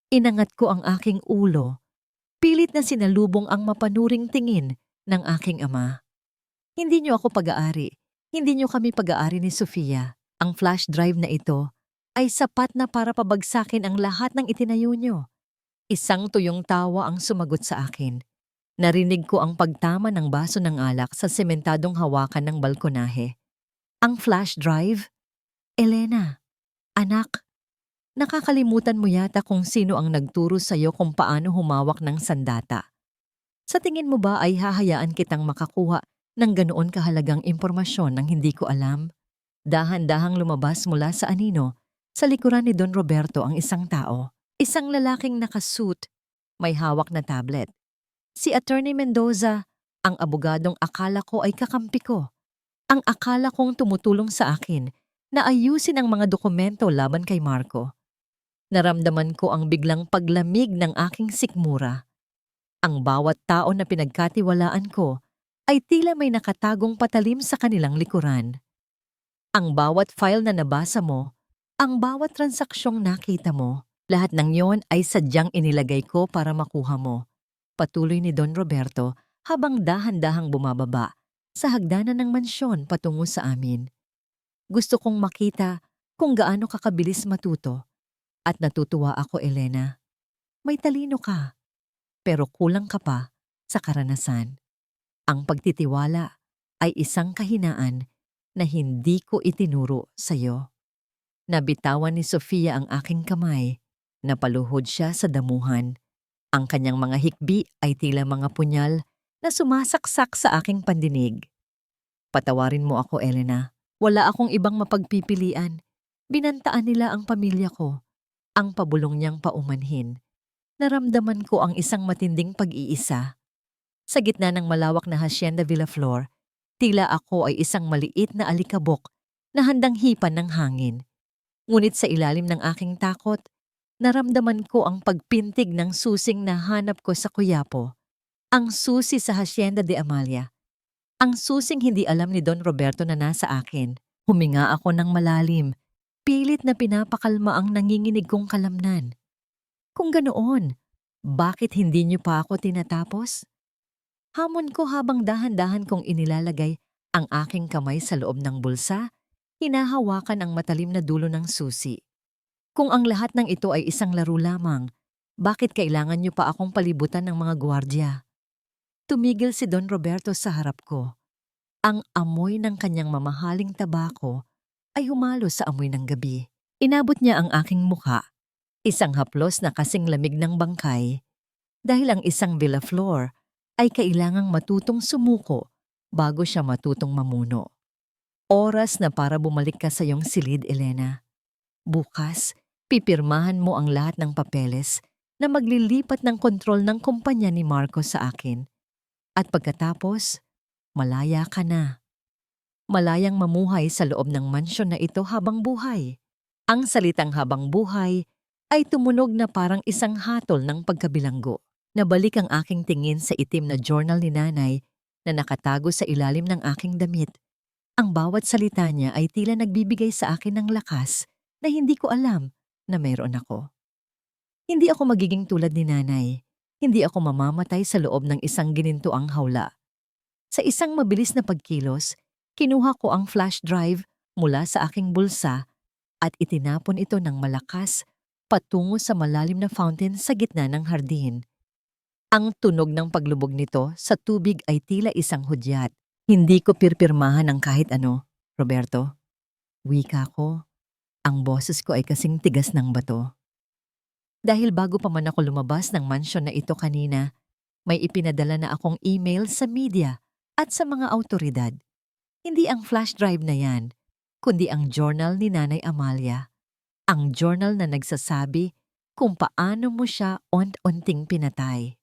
Inangat ko ang aking ulo, pilit na sinalubong ang mapanuring tingin ng aking ama. Hindi niyo ako pag-aari. Hindi niyo kami pag-aari ni Sofia. Ang flash drive na ito ay sapat na para pabagsakin ang lahat ng itinayo niyo. Isang tuyong tawa ang sumagot sa akin. Narinig ko ang pagtama ng baso ng alak sa sementadong hawakan ng balkonahe. Ang flash drive? Elena, anak, nakakalimutan mo yata kung sino ang nagturo sa'yo kung paano humawak ng sandata. Sa tingin mo ba ay hahayaan kitang makakuha ng ganoon kahalagang impormasyon nang hindi ko alam? Dahan-dahang lumabas mula sa anino, sa likuran ni Don Roberto ang isang tao. Isang lalaking nakasuit, may hawak na tablet. Si Attorney Mendoza, ang abogadong akala ko ay kakampi ko. Ang akala kong tumutulong sa akin na ayusin ang mga dokumento laban kay Marco. Naramdaman ko ang biglang paglamig ng aking sikmura. Ang bawat tao na pinagkatiwalaan ko ay tila may nakatagong patalim sa kanilang likuran. Ang bawat file na nabasa mo, ang bawat transaksyong nakita mo, lahat ng yon ay sadyang inilagay ko para makuha mo. Patuloy ni Don Roberto habang dahan-dahang bumababa sa hagdanan ng mansyon patungo sa amin. Gusto kong makita kung gaano kakabilis matuto. At natutuwa ako, Elena. May talino ka, pero kulang ka pa sa karanasan. Ang pagtitiwala ay isang kahinaan na hindi ko itinuro sa'yo. Nabitawan ni Sofia ang aking kamay, napaluhod siya sa damuhan. Ang kanyang mga hikbi ay tila mga punyal na sumasaksak sa aking pandinig. Patawarin mo ako, Elena. Wala akong ibang mapagpipilian. Binantaan nila ang pamilya ko. Ang pabulong niyang paumanhin. Naramdaman ko ang isang matinding pag-iisa. Sa gitna ng malawak na Hacienda Villaflor, tila ako ay isang maliit na alikabok na handang hipan ng hangin. Ngunit sa ilalim ng aking takot, naramdaman ko ang pagpintig ng susing na hanap ko sa Quiapo. Ang susi sa Hacienda de Amalia. Ang susing hindi alam ni Don Roberto na nasa akin. Huminga ako ng malalim. Pilit na pinapakalma ang nanginginig kong kalamnan. Kung ganoon, bakit hindi niyo pa ako tinatapos? Hamon ko habang dahan-dahan kong inilalagay ang aking kamay sa loob ng bulsa, hinahawakan ang matalim na dulo ng susi. Kung ang lahat ng ito ay isang laro lamang, bakit kailangan niyo pa akong palibutan ng mga gwardya? Tumigil si Don Roberto sa harap ko. Ang amoy ng kanyang mamahaling tabako ay humalo sa amoy ng gabi. Inabot niya ang aking mukha, isang haplos na kasing lamig ng bangkay, dahil ang isang Villaflor ay kailangang matutong sumuko bago siya matutong mamuno. Oras na para bumalik ka sa iyong silid, Elena. Bukas, pipirmahan mo ang lahat ng papeles na maglilipat ng kontrol ng kumpanya ni Marco sa akin. At pagkatapos, malaya ka na. Malayang mamuhay sa loob ng mansyon na ito habang buhay. Ang salitang habang buhay ay tumunog na parang isang hatol ng pagkabilanggo. Nabalik ang aking tingin sa itim na journal ni nanay na nakatago sa ilalim ng aking damit. Ang bawat salita niya ay tila nagbibigay sa akin ng lakas na hindi ko alam na mayroon ako. Hindi ako magiging tulad ni nanay. Hindi ako mamamatay sa loob ng isang ginintuang hawla. Sa isang mabilis na pagkilos, kinuha ko ang flash drive mula sa aking bulsa at itinapon ito ng malakas patungo sa malalim na fountain sa gitna ng hardin. Ang tunog ng paglubog nito sa tubig ay tila isang hudyat. Hindi ko pirpirmahan ng kahit ano, Roberto. Wika ko, ang boses ko ay kasing tigas ng bato. Dahil bago pa man ako lumabas ng mansyon na ito kanina, may ipinadala na akong email sa media at sa mga awtoridad. Hindi ang flash drive na yan, kundi ang journal ni Nanay Amalia. Ang journal na nagsasabi kung paano mo siya ont-unting pinatay.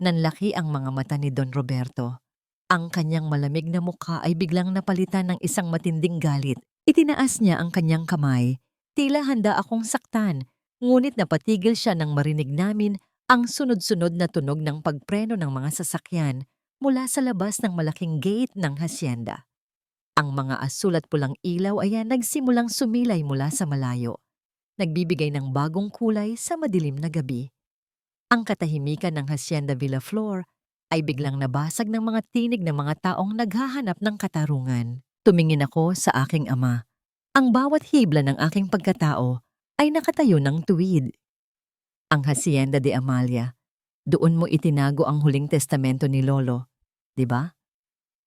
Nanlaki ang mga mata ni Don Roberto. Ang kanyang malamig na mukha ay biglang napalitan ng isang matinding galit. Itinaas niya ang kanyang kamay. Tila handa akong saktan, ngunit napatigil siya nang marinig namin ang sunod-sunod na tunog ng pagpreno ng mga sasakyan mula sa labas ng malaking gate ng hacienda. Ang mga asul at pulang ilaw ay nagsimulang sumilay mula sa malayo, nagbibigay ng bagong kulay sa madilim na gabi. Ang katahimikan ng Hacienda Villaflor ay biglang nabasag ng mga tinig ng mga taong naghahanap ng katarungan. Tumingin ako sa aking ama. Ang bawat hibla ng aking pagkatao ay nakatayo ng tuwid. Ang Hacienda de Amalia, Doon mo itinago ang huling testamento ni Lolo, di ba?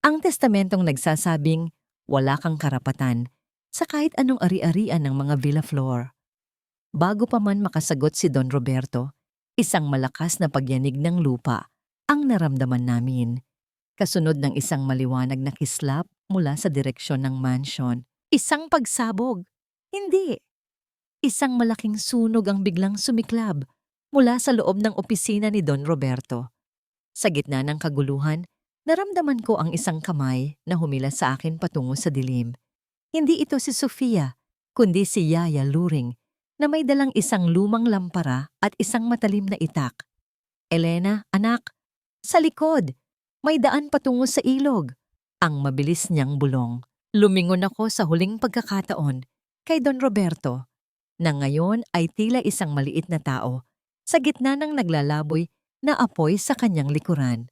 Ang testamentong nagsasabing wala kang karapatan sa kahit anong ari-arian ng mga Villaflor. Bago pa man makasagot si Don Roberto, isang malakas na pagyanig ng lupa ang naramdaman namin. Kasunod ng isang maliwanag na kislap mula sa direksyon ng mansion. Isang pagsabog. Hindi. Isang malaking sunog ang biglang sumiklab mula sa loob ng opisina ni Don Roberto. Sa gitna ng kaguluhan, naramdaman ko ang isang kamay na humila sa akin patungo sa dilim. Hindi ito si Sofia, kundi si Yaya Luring na may dalang isang lumang lampara at isang matalim na itak. Elena, anak, sa likod, may daan patungo sa ilog. Ang mabilis niyang bulong. Lumingon ako sa huling pagkakataon kay Don Roberto, na ngayon ay tila isang maliit na tao sa gitna ng naglalaboy na apoy sa kanyang likuran.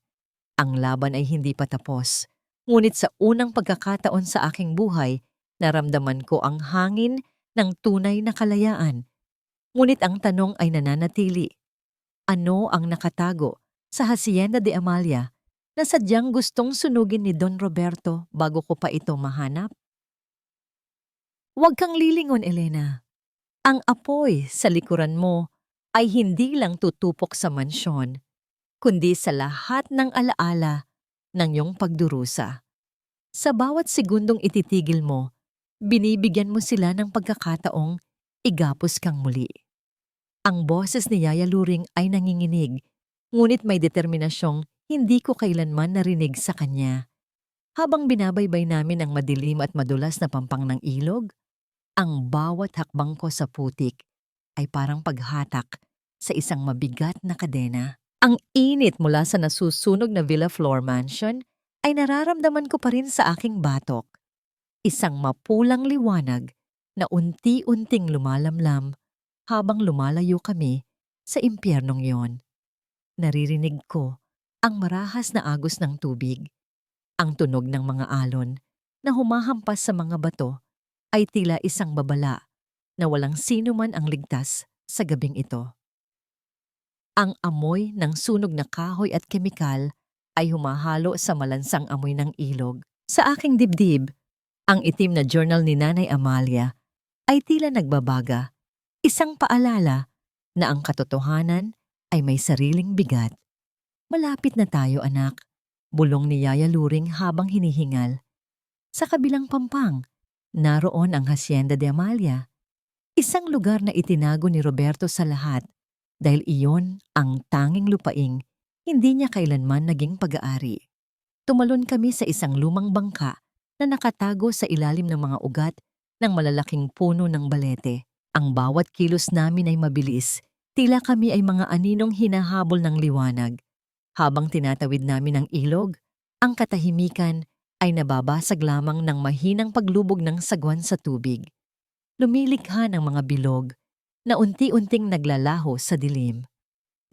Ang laban ay hindi pa tapos, ngunit sa unang pagkakataon sa aking buhay, naramdaman ko ang hangin ng tunay na kalayaan. Ngunit ang tanong ay nananatili. Ano ang nakatago sa Hacienda de Amalia na sadyang gustong sunugin ni Don Roberto bago ko pa ito mahanap? Huwag kang lilingon, Elena. Ang apoy sa likuran mo ay hindi lang tutupok sa mansyon, kundi sa lahat ng alaala ng iyong pagdurusa. Sa bawat segundong ititigil mo, binibigyan mo sila ng pagkakataong igapos kang muli. Ang boses ni Yaya Luring ay nanginginig, ngunit may determinasyong hindi ko kailanman narinig sa kanya. Habang binabaybay namin ang madilim at madulas na pampang ng ilog, ang bawat hakbang ko sa putik ay parang paghatak sa isang mabigat na kadena. Ang init mula sa nasusunog na Villaflor Mansion ay nararamdaman ko pa rin sa aking batok. Isang mapulang liwanag na unti-unting lumalamlam habang lumalayo kami sa impyernong yon. Naririnig ko ang marahas na agos ng tubig. Ang tunog ng mga alon na humahampas sa mga bato ay tila isang babala na walang sino man ang ligtas sa gabing ito. Ang amoy ng sunog na kahoy at kemikal ay humahalo sa malansang amoy ng ilog. Sa aking dibdib, ang itim na journal ni Nanay Amalia ay tila nagbabaga, isang paalala na ang katotohanan ay may sariling bigat. Malapit na tayo, anak, bulong ni Yaya Luring habang hinihingal. Sa kabilang pampang, naroon ang Hacienda de Amalia, isang lugar na itinago ni Roberto sa lahat dahil iyon ang tanging lupaing hindi niya kailanman naging pag-aari. Tumalon kami sa isang lumang bangka na nakatago sa ilalim ng mga ugat ng malalaking puno ng balete. Ang bawat kilos namin ay mabilis, tila kami ay mga aninong hinahabol ng liwanag. Habang tinatawid namin ang ilog, ang katahimikan ay nababasag lamang ng mahinang paglubog ng sagwan sa tubig. Lumilikha ng mga bilog na unti-unting naglalaho sa dilim.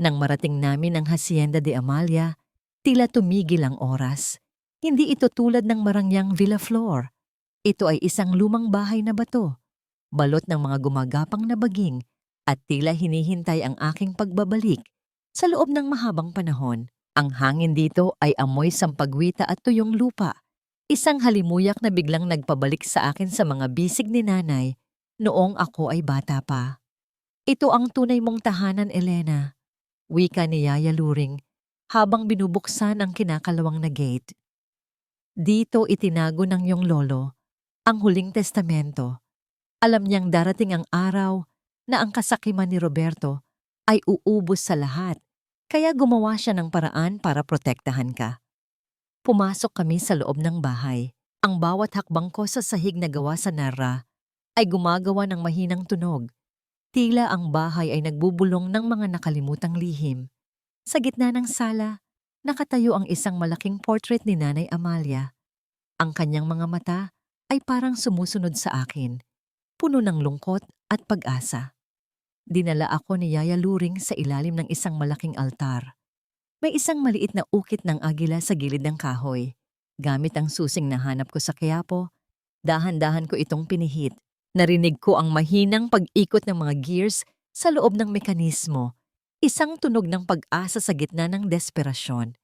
Nang marating namin ang Hacienda de Amalia, tila tumigil ang oras. Hindi ito tulad ng marangyang Villaflor. Ito ay isang lumang bahay na bato, balot ng mga gumagapang na baging at tila hinihintay ang aking pagbabalik sa loob ng mahabang panahon. Ang hangin dito ay amoy sampagwita at tuyong lupa. Isang halimuyak na biglang nagpabalik sa akin sa mga bisig ni nanay noong ako ay bata pa. Ito ang tunay mong tahanan, Elena, wika ni Yaya Luring habang binubuksan ang kinakalawang na gate. Dito itinago ng iyong lolo ang huling testamento. Alam niyang darating ang araw na ang kasakiman ni Roberto ay uubos sa lahat, kaya gumawa siya ng paraan para protektahan ka. Pumasok kami sa loob ng bahay. Ang bawat hakbang ko sa sahig na gawa sa narra ay gumagawa ng mahinang tunog. Tila ang bahay ay nagbubulong ng mga nakalimutang lihim. Sa gitna ng sala, nakatayo ang isang malaking portrait ni Nanay Amalia. Ang kanyang mga mata ay parang sumusunod sa akin, puno ng lungkot at pag-asa. Dinala ako ni Yaya Luring sa ilalim ng isang malaking altar. May isang maliit na ukit ng agila sa gilid ng kahoy. Gamit ang susing nahanap ko sa Quiapo, dahan-dahan ko itong pinihit. Narinig ko ang mahinang pag-ikot ng mga gears sa loob ng mekanismo. Isang tunog ng pag-asa sa gitna ng desperasyon.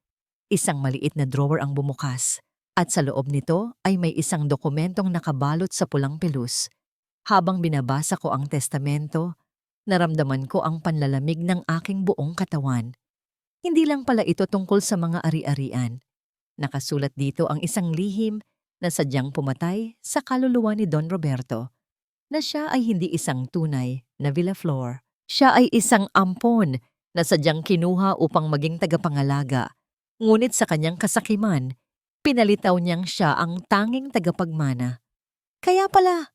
Isang maliit na drawer ang bumukas, at sa loob nito ay may isang dokumentong nakabalot sa pulang pelus. Habang binabasa ko ang testamento, naramdaman ko ang panlalamig ng aking buong katawan. Hindi lang pala ito tungkol sa mga ari-arian. Nakasulat dito ang isang lihim na sadyang pumatay sa kaluluwa ni Don Roberto, na siya ay hindi isang tunay na Villaflor. Siya ay isang ampon na sadyang kinuha upang maging tagapangalaga. Ngunit sa kanyang kasakiman, pinalitaw niyang siya ang tanging tagapagmana. Kaya pala,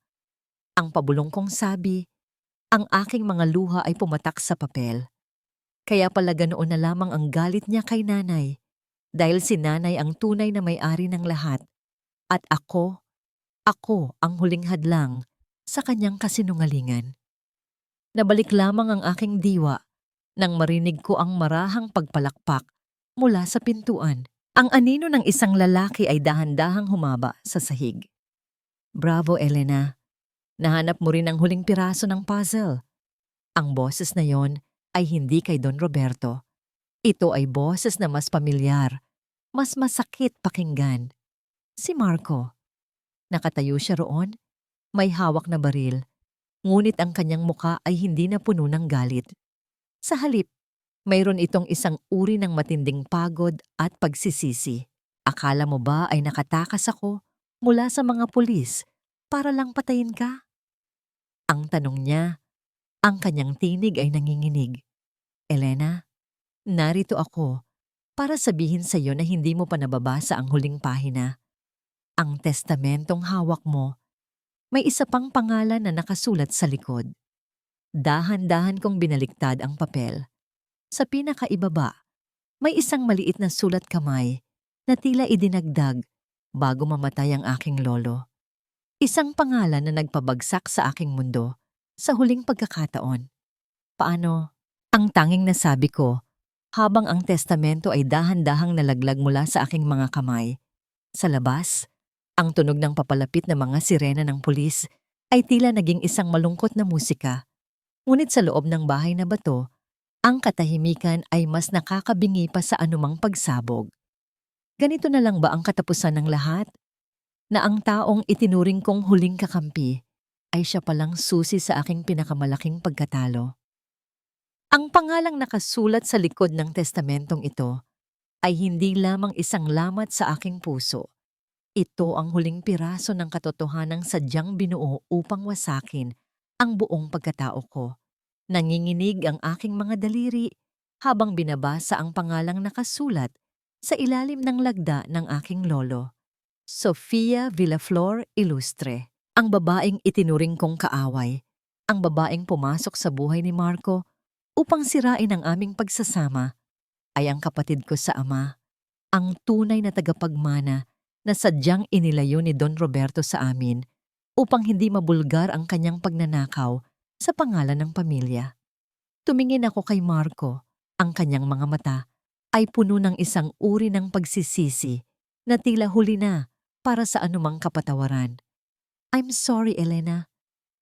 ang pabulong kong sabi, ang aking mga luha ay pumatak sa papel. Kaya pala ganoon na lamang ang galit niya kay nanay, dahil si nanay ang tunay na may-ari ng lahat. At ako ang huling hadlang sa kanyang kasinungalingan. Nabalik lamang ang aking diwa nang marinig ko ang marahang pagpalakpak mula sa pintuan. Ang anino ng isang lalaki ay dahan-dahang humaba sa sahig. Bravo, Elena. Nahanap mo rin ang huling piraso ng puzzle. Ang boses na yon ay hindi kay Don Roberto. Ito ay boses na mas pamilyar, mas masakit pakinggan. Si Marco. Nakatayo siya roon, may hawak na baril, ngunit ang kanyang muka ay hindi na puno ng galit. Sa halip, mayroon itong isang uri ng matinding pagod at pagsisisi. Akala mo ba ay nakatakas ako mula sa mga pulis para lang patayin ka? Ang tanong niya, ang kanyang tinig ay nanginginig. Elena, narito ako para sabihin sa iyo na hindi mo pa nababasa ang huling pahina. Ang testamentong hawak mo, may isa pang pangalan na nakasulat sa likod. Dahan-dahan kong binaliktad ang papel. Sa pinakaibaba, may isang maliit na sulat kamay na tila idinagdag bago mamatay ang aking lolo. Isang pangalan na nagpabagsak sa aking mundo sa huling pagkakataon. Paano? Ang tanging nasabi ko, habang ang testamento ay dahan-dahang nalaglag mula sa aking mga kamay. Sa labas, ang tunog ng papalapit na mga sirena ng pulis ay tila naging isang malungkot na musika. Ngunit sa loob ng bahay na bato, ang katahimikan ay mas nakakabingi pa sa anumang pagsabog. Ganito na lang ba ang katapusan ng lahat? Na ang taong itinuring kong huling kakampi ay siya palang susi sa aking pinakamalaking pagkatalo. Ang pangalang nakasulat sa likod ng testamentong ito ay hindi lamang isang lamat sa aking puso. Ito ang huling piraso ng katotohanang sadyang binuo upang wasakin ang buong pagkatao ko. Nanginginig ang aking mga daliri habang binabasa ang pangalang nakasulat sa ilalim ng lagda ng aking lolo. Sofia Villaflor Ilustre, ang babaeng itinuring kong kaaway, ang babaeng pumasok sa buhay ni Marco upang sirain ang aming pagsasama, ay ang kapatid ko sa ama, ang tunay na tagapagmana na sadyang inilayo ni Don Roberto sa amin upang hindi mabulgar ang kanyang pagnanakaw sa pangalan ng pamilya. Tumingin ako kay Marco, ang kanyang mga mata ay puno ng isang uri ng pagsisisi na tila huli na para sa anumang kapatawaran. I'm sorry, Elena.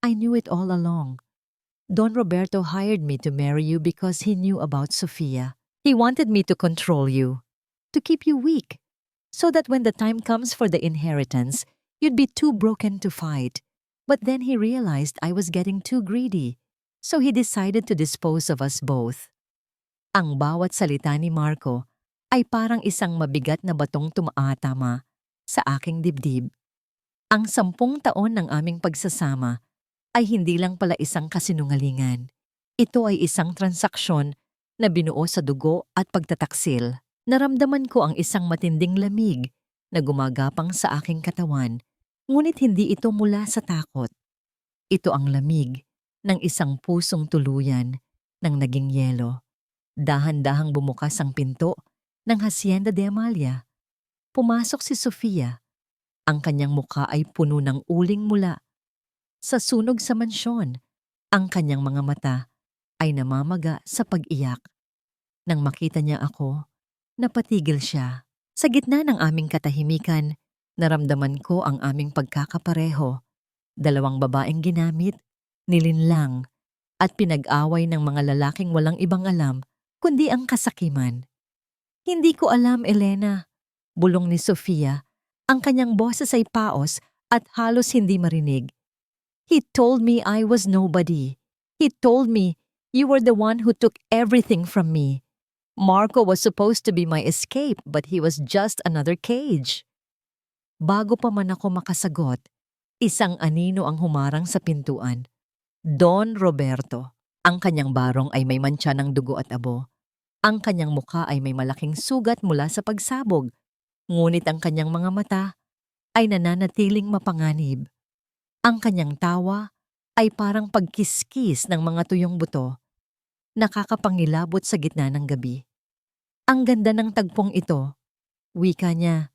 I knew it all along. Don Roberto hired me to marry you because he knew about Sofia. He wanted me to control you, to keep you weak, so that when the time comes for the inheritance, you'd be too broken to fight. But then he realized I was getting too greedy, so he decided to dispose of us both. Ang bawat salita ni Marco ay parang isang mabigat na batong tumaatama sa aking dibdib. Ang 10 taon ng aming pagsasama ay hindi lang pala isang kasinungalingan. Ito ay isang transaksyon na binuo sa dugo at pagtataksil. Naramdaman ko ang isang matinding lamig na gumagapang sa aking katawan, ngunit hindi ito mula sa takot. Ito ang lamig ng isang pusong tuluyan ng naging yelo. Dahan-dahang bumukas ang pinto ng Hacienda de Amalia. Pumasok si Sofia. Ang kanyang mukha ay puno ng uling mula sa sunog sa mansyon. Ang kanyang mga mata ay namamaga sa pag-iyak. Nang makita niya ako, napatigil siya. Sa gitna ng aming katahimikan, naramdaman ko ang aming pagkakapareho. 2 babaeng ginamit, nilinlang, at pinag-away ng mga lalaking walang ibang alam kundi ang kasakiman. Hindi ko alam, Elena. Bulong ni Sofia. Ang kanyang boses ay paos at halos hindi marinig. He told me I was nobody. He told me you were the one who took everything from me. Marco was supposed to be my escape, but he was just another cage. Bago pa man ako makasagot, isang anino ang humarang sa pintuan. Don Roberto. Ang kanyang barong ay may mantsa ng dugo at abo. Ang kanyang mukha ay may malaking sugat mula sa pagsabog. Ngunit ang kanyang mga mata ay nananatiling mapanganib. Ang kanyang tawa ay parang pagkiskis ng mga tuyong buto. Nakakapangilabot sa gitna ng gabi. Ang ganda ng tagpong ito, wika niya.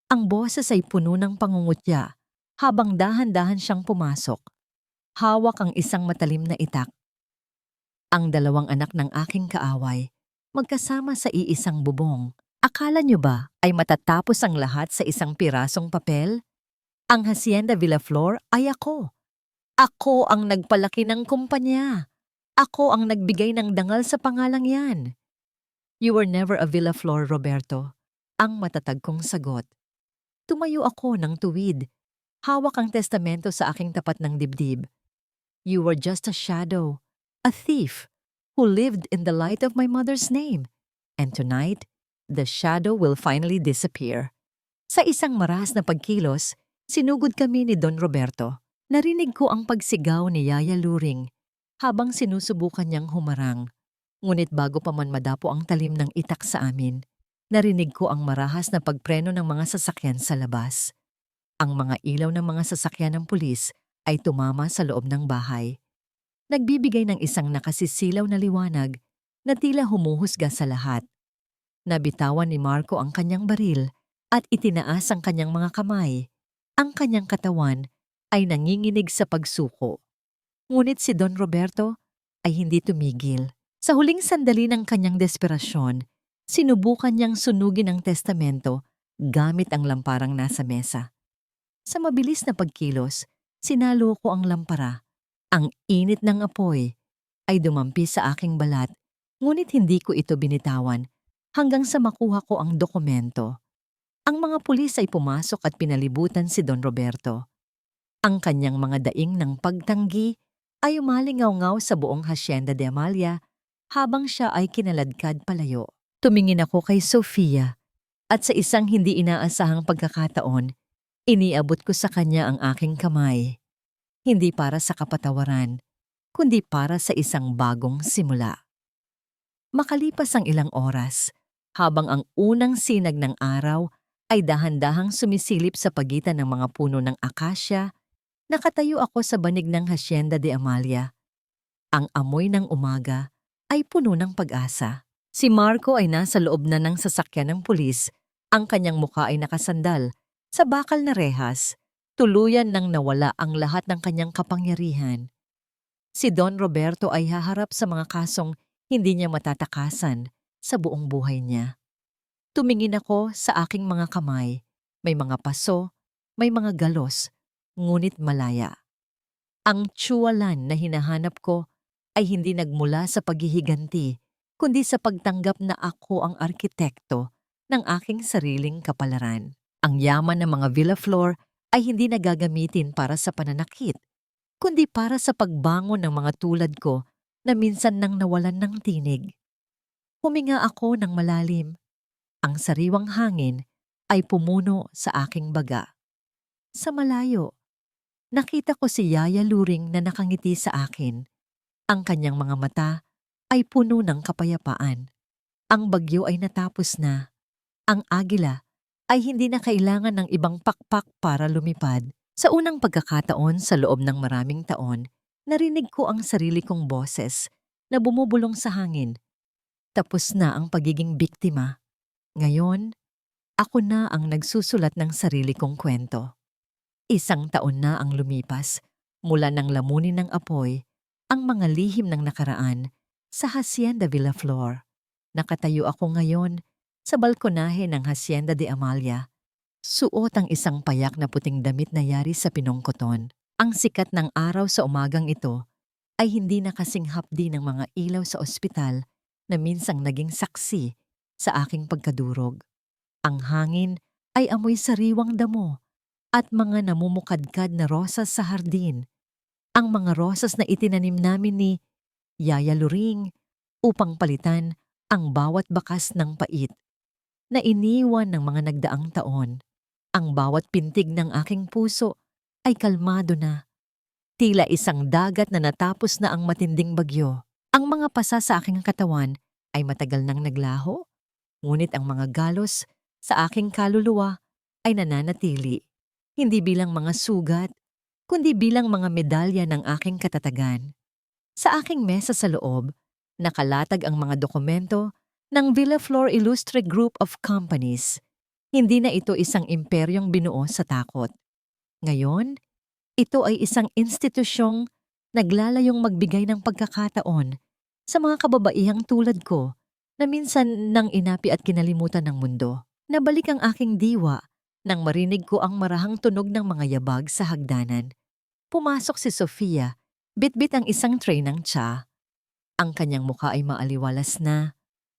Ang boses ay puno ng pangungutya habang dahan-dahan siyang pumasok. Hawak ang isang matalim na itak. Ang dalawang anak ng aking kaaway, magkasama sa iisang bubong. Akala niyo ba ay matatapos ang lahat sa isang pirasong papel? Ang Hacienda Villaflor ay ako. Ako ang nagpalaki ng kumpanya. Ako ang nagbigay ng dangal sa pangalang yan. You were never a Villaflor, Roberto. Ang matatag kong sagot. Tumayo ako ng tuwid. Hawak ang testamento sa aking tapat ng dibdib. You were just a shadow, a thief, who lived in the light of my mother's name. And tonight, the shadow will finally disappear. Sa isang maras na pagkilos, sinugod kami ni Don Roberto. Narinig ko ang pagsigaw ni Yaya Luring habang sinusubukan niyang humarang. Ngunit bago pa man madapo ang talim ng itak sa amin, narinig ko ang marahas na pagpreno ng mga sasakyan sa labas. Ang mga ilaw ng mga sasakyan ng pulis ay tumama sa loob ng bahay. Nagbibigay ng isang nakasisilaw na liwanag na tila humuhusga sa lahat. Nabitawan ni Marco ang kanyang baril at itinaas ang kanyang mga kamay. Ang kanyang katawan ay nanginginig sa pagsuko. Ngunit si Don Roberto ay hindi tumigil. Sa huling sandali ng kanyang desperasyon, sinubukan niyang sunugin ang testamento gamit ang lamparang nasa mesa. Sa mabilis na pagkilos, sinalo ko ang lampara. Ang init ng apoy ay dumampi sa aking balat, ngunit hindi ko ito binitawan hanggang sa makuha ko ang dokumento. Ang mga pulis ay pumasok at pinalibutan si Don Roberto. Ang kanyang mga daing ng pagtanggi ay umalingaw-ngaw sa buong Hacienda de Amalia habang siya ay kinaladkad palayo. Tumingin ako kay Sofia at sa isang hindi inaasahang pagkakataon, iniabot ko sa kanya ang aking kamay. Hindi para sa kapatawaran, kundi para sa isang bagong simula. Makalipas ang ilang oras, habang ang unang sinag ng araw ay dahan-dahang sumisilip sa pagitan ng mga puno ng akasya, nakatayo ako sa banig ng Hacienda de Amalia. Ang amoy ng umaga ay puno ng pag-asa. Si Marco ay nasa loob na ng sasakyan ng pulis. Ang kanyang mukha ay nakasandal sa bakal na rehas. Tuluyan nang nawala ang lahat ng kanyang kapangyarihan. Si Don Roberto ay haharap sa mga kasong hindi niya matatakasan sa buong buhay niya. Tumingin ako sa aking mga kamay. May mga paso, may mga galos, ngunit malaya. Ang tsuwalan na hinahanap ko ay hindi nagmula sa paghihiganti, kundi sa pagtanggap na ako ang arkitekto ng aking sariling kapalaran. Ang yaman ng mga Villaflor ay hindi nagagamitin para sa pananakit, kundi para sa pagbangon ng mga tulad ko na minsan nang nawalan ng tinig. Huminga ako ng malalim. Ang sariwang hangin ay pumuno sa aking baga. Sa malayo, nakita ko si Yaya Luring na nakangiti sa akin. Ang kanyang mga mata ay puno ng kapayapaan. Ang bagyo ay natapos na. Ang agila ay hindi na kailangan ng ibang pakpak para lumipad. Sa unang pagkakataon sa loob ng maraming taon, narinig ko ang sarili kong boses na bumubulong sa hangin. Tapos na ang pagiging biktima. Ngayon, ako na ang nagsusulat ng sarili kong kwento. Isang taon na ang lumipas mula nang lamunin ng apoy ang mga lihim ng nakaraan sa Hacienda Villaflor. Nakatayo ako ngayon sa balkonahe ng Hacienda de Amalia. Suot ang isang payak na puting damit na yari sa pinongkoton. Ang sikat ng araw sa umagang ito ay hindi na kasing hapdi ng mga ilaw sa ospital na minsang naging saksi sa aking pagkadurog. Ang hangin ay amoy sariwang damo at mga namumukadkad na rosas sa hardin. Ang mga rosas na itinanim namin ni Yaya Luring upang palitan ang bawat bakas ng pait na iniwan ng mga nagdaang taon. Ang bawat pintig ng aking puso ay kalmado na. Tila isang dagat na natapos na ang matinding bagyo. Ang mga pasa sa aking katawan ay matagal nang naglaho, ngunit ang mga galos sa aking kaluluwa ay nananatili. Hindi bilang mga sugat, kundi bilang mga medalya ng aking katatagan. Sa aking mesa sa loob, nakalatag ang mga dokumento ng Villaflor Illustre Group of Companies. Hindi na ito isang imperyong binuo sa takot. Ngayon, ito ay isang institusyong naglalayong magbigay ng pagkakataon sa mga kababaihang tulad ko na minsan nang inapi at kinalimutan ng mundo. Nabalik ang aking diwa nang marinig ko ang marahang tunog ng mga yabag sa hagdanan. Pumasok si Sofia, bitbit ang isang tray ng tsa. Ang kanyang mukha ay maaliwalas na.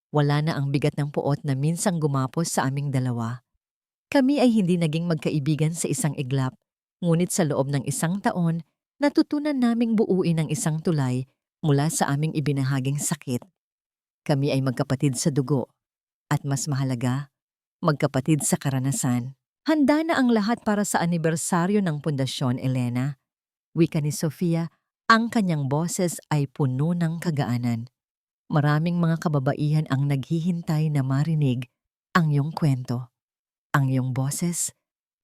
Wala na ang bigat ng puot na minsang gumapos sa aming dalawa. Kami ay hindi naging magkaibigan sa isang iglap, ngunit sa loob ng isang taon, natutunan naming buuin ang isang tulay mula sa aming ibinahaging sakit. Kami ay magkapatid sa dugo, at mas mahalaga, magkapatid sa karanasan. Handa na ang lahat para sa anibersaryo ng Pundasyon Elena. Wika ni Sofia, ang kanyang boses ay puno ng kagaanan. Maraming mga kababaihan ang naghihintay na marinig ang iyong kwento. Ang iyong boses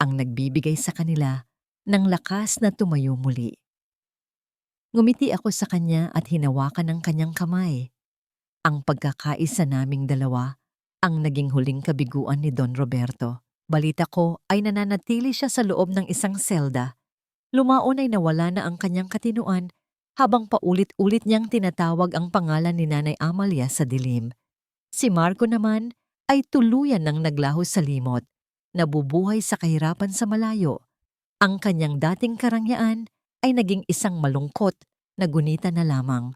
ang nagbibigay sa kanila ng lakas na tumayo muli. Ngumiti ako sa kanya at hinawakan ang kanyang kamay. Ang pagkakaisa naming dalawa ang naging huling kabiguan ni Don Roberto. Balita ko ay nananatili siya sa loob ng isang selda. Lumaon ay nawala na ang kanyang katinuan habang paulit-ulit niyang tinatawag ang pangalan ni Nanay Amalia sa dilim. Si Marco naman ay tuluyan ng naglaho sa limot, nabubuhay sa kahirapan sa malayo. Ang kanyang dating karangyaan ay naging isang malungkot na gunita na lamang.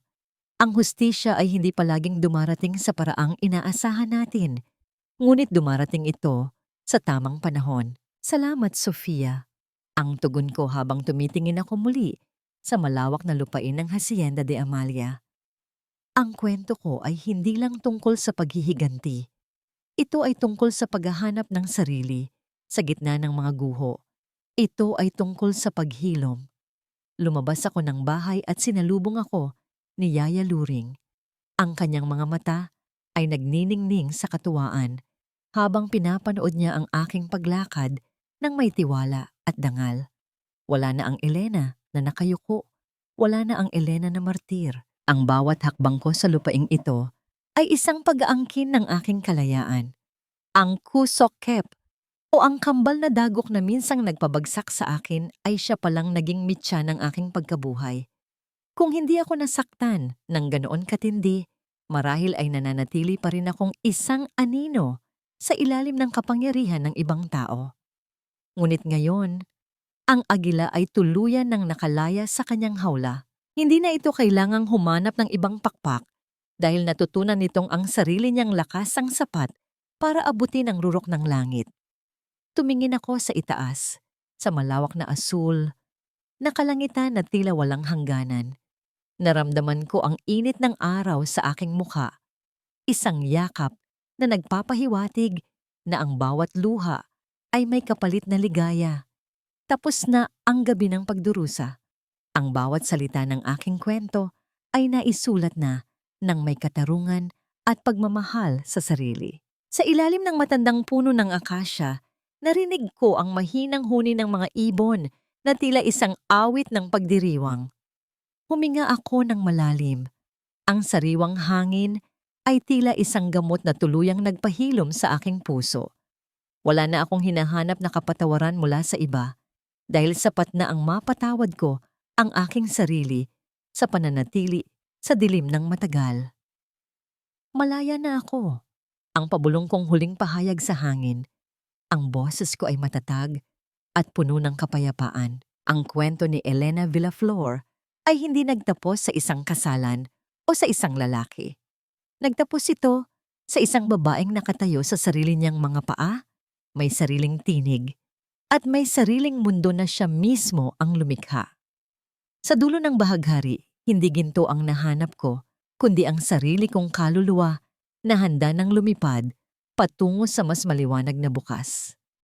Ang hustisya ay hindi palaging dumarating sa paraang inaasahan natin, ngunit dumarating ito sa tamang panahon. Salamat, Sofia. Ang tugon ko habang tumitingin ako muli sa malawak na lupain ng Hacienda de Amalia. Ang kwento ko ay hindi lang tungkol sa paghihiganti. Ito ay tungkol sa paghahanap ng sarili sa gitna ng mga guho. Ito ay tungkol sa paghilom. Lumabas ako ng bahay at sinalubong ako ni Yaya Luring. Ang kanyang mga mata ay nagniningning sa katuwaan habang pinapanood niya ang aking paglakad ng may tiwala at dangal. Wala na ang Elena na nakayuko. Wala na ang Elena na martir. Ang bawat hakbang ko sa lupaing ito ay isang pag-aangkin ng aking kalayaan. Ang kusokep o ang kambal na dagok na minsang nagpabagsak sa akin ay siya palang naging mitya ng aking pagkabuhay. Kung hindi ako nasaktan ng ganoon katindi, marahil ay nananatili pa rin akong isang anino sa ilalim ng kapangyarihan ng ibang tao. Ngunit ngayon, ang agila ay tuluyan ng nakalaya sa kanyang hawla. Hindi na ito kailangang humanap ng ibang pakpak dahil natutunan nitong ang sarili niyang lakas ang sapat para abutin ang rurok ng langit. Tumingin ako sa itaas, sa malawak na asul, na kalangitan na tila walang hangganan. Naramdaman ko ang init ng araw sa aking mukha, isang yakap na nagpapahiwatig na ang bawat luha ay may kapalit na ligaya. Tapos na ang gabi ng pagdurusa. Ang bawat salita ng aking kwento ay naisulat na ng may katarungan at pagmamahal sa sarili. Sa ilalim ng matandang puno ng akasya, narinig ko ang mahinang huni ng mga ibon na tila isang awit ng pagdiriwang. Huminga ako ng malalim. Ang sariwang hangin ay tila isang gamot na tuluyang nagpahilom sa aking puso. Wala na akong hinahanap na kapatawaran mula sa iba dahil sapat na ang mapatawad ko ang aking sarili sa pananatili sa dilim ng matagal. Malaya na ako. Ang pabulong kong huling pahayag sa hangin. Ang boses ko ay matatag at puno ng kapayapaan. Ang kwento ni Elena Villaflor ay hindi nagtapos sa isang kasalan o sa isang lalaki. Nagtapos ito sa isang babaeng nakatayo sa sarili niyang mga paa, may sariling tinig, at may sariling mundo na siya mismo ang lumikha. Sa dulo ng bahaghari, hindi ginto ang nahanap ko, kundi ang sarili kong kaluluwa na handa ng lumipad patungo sa mas maliwanag na bukas.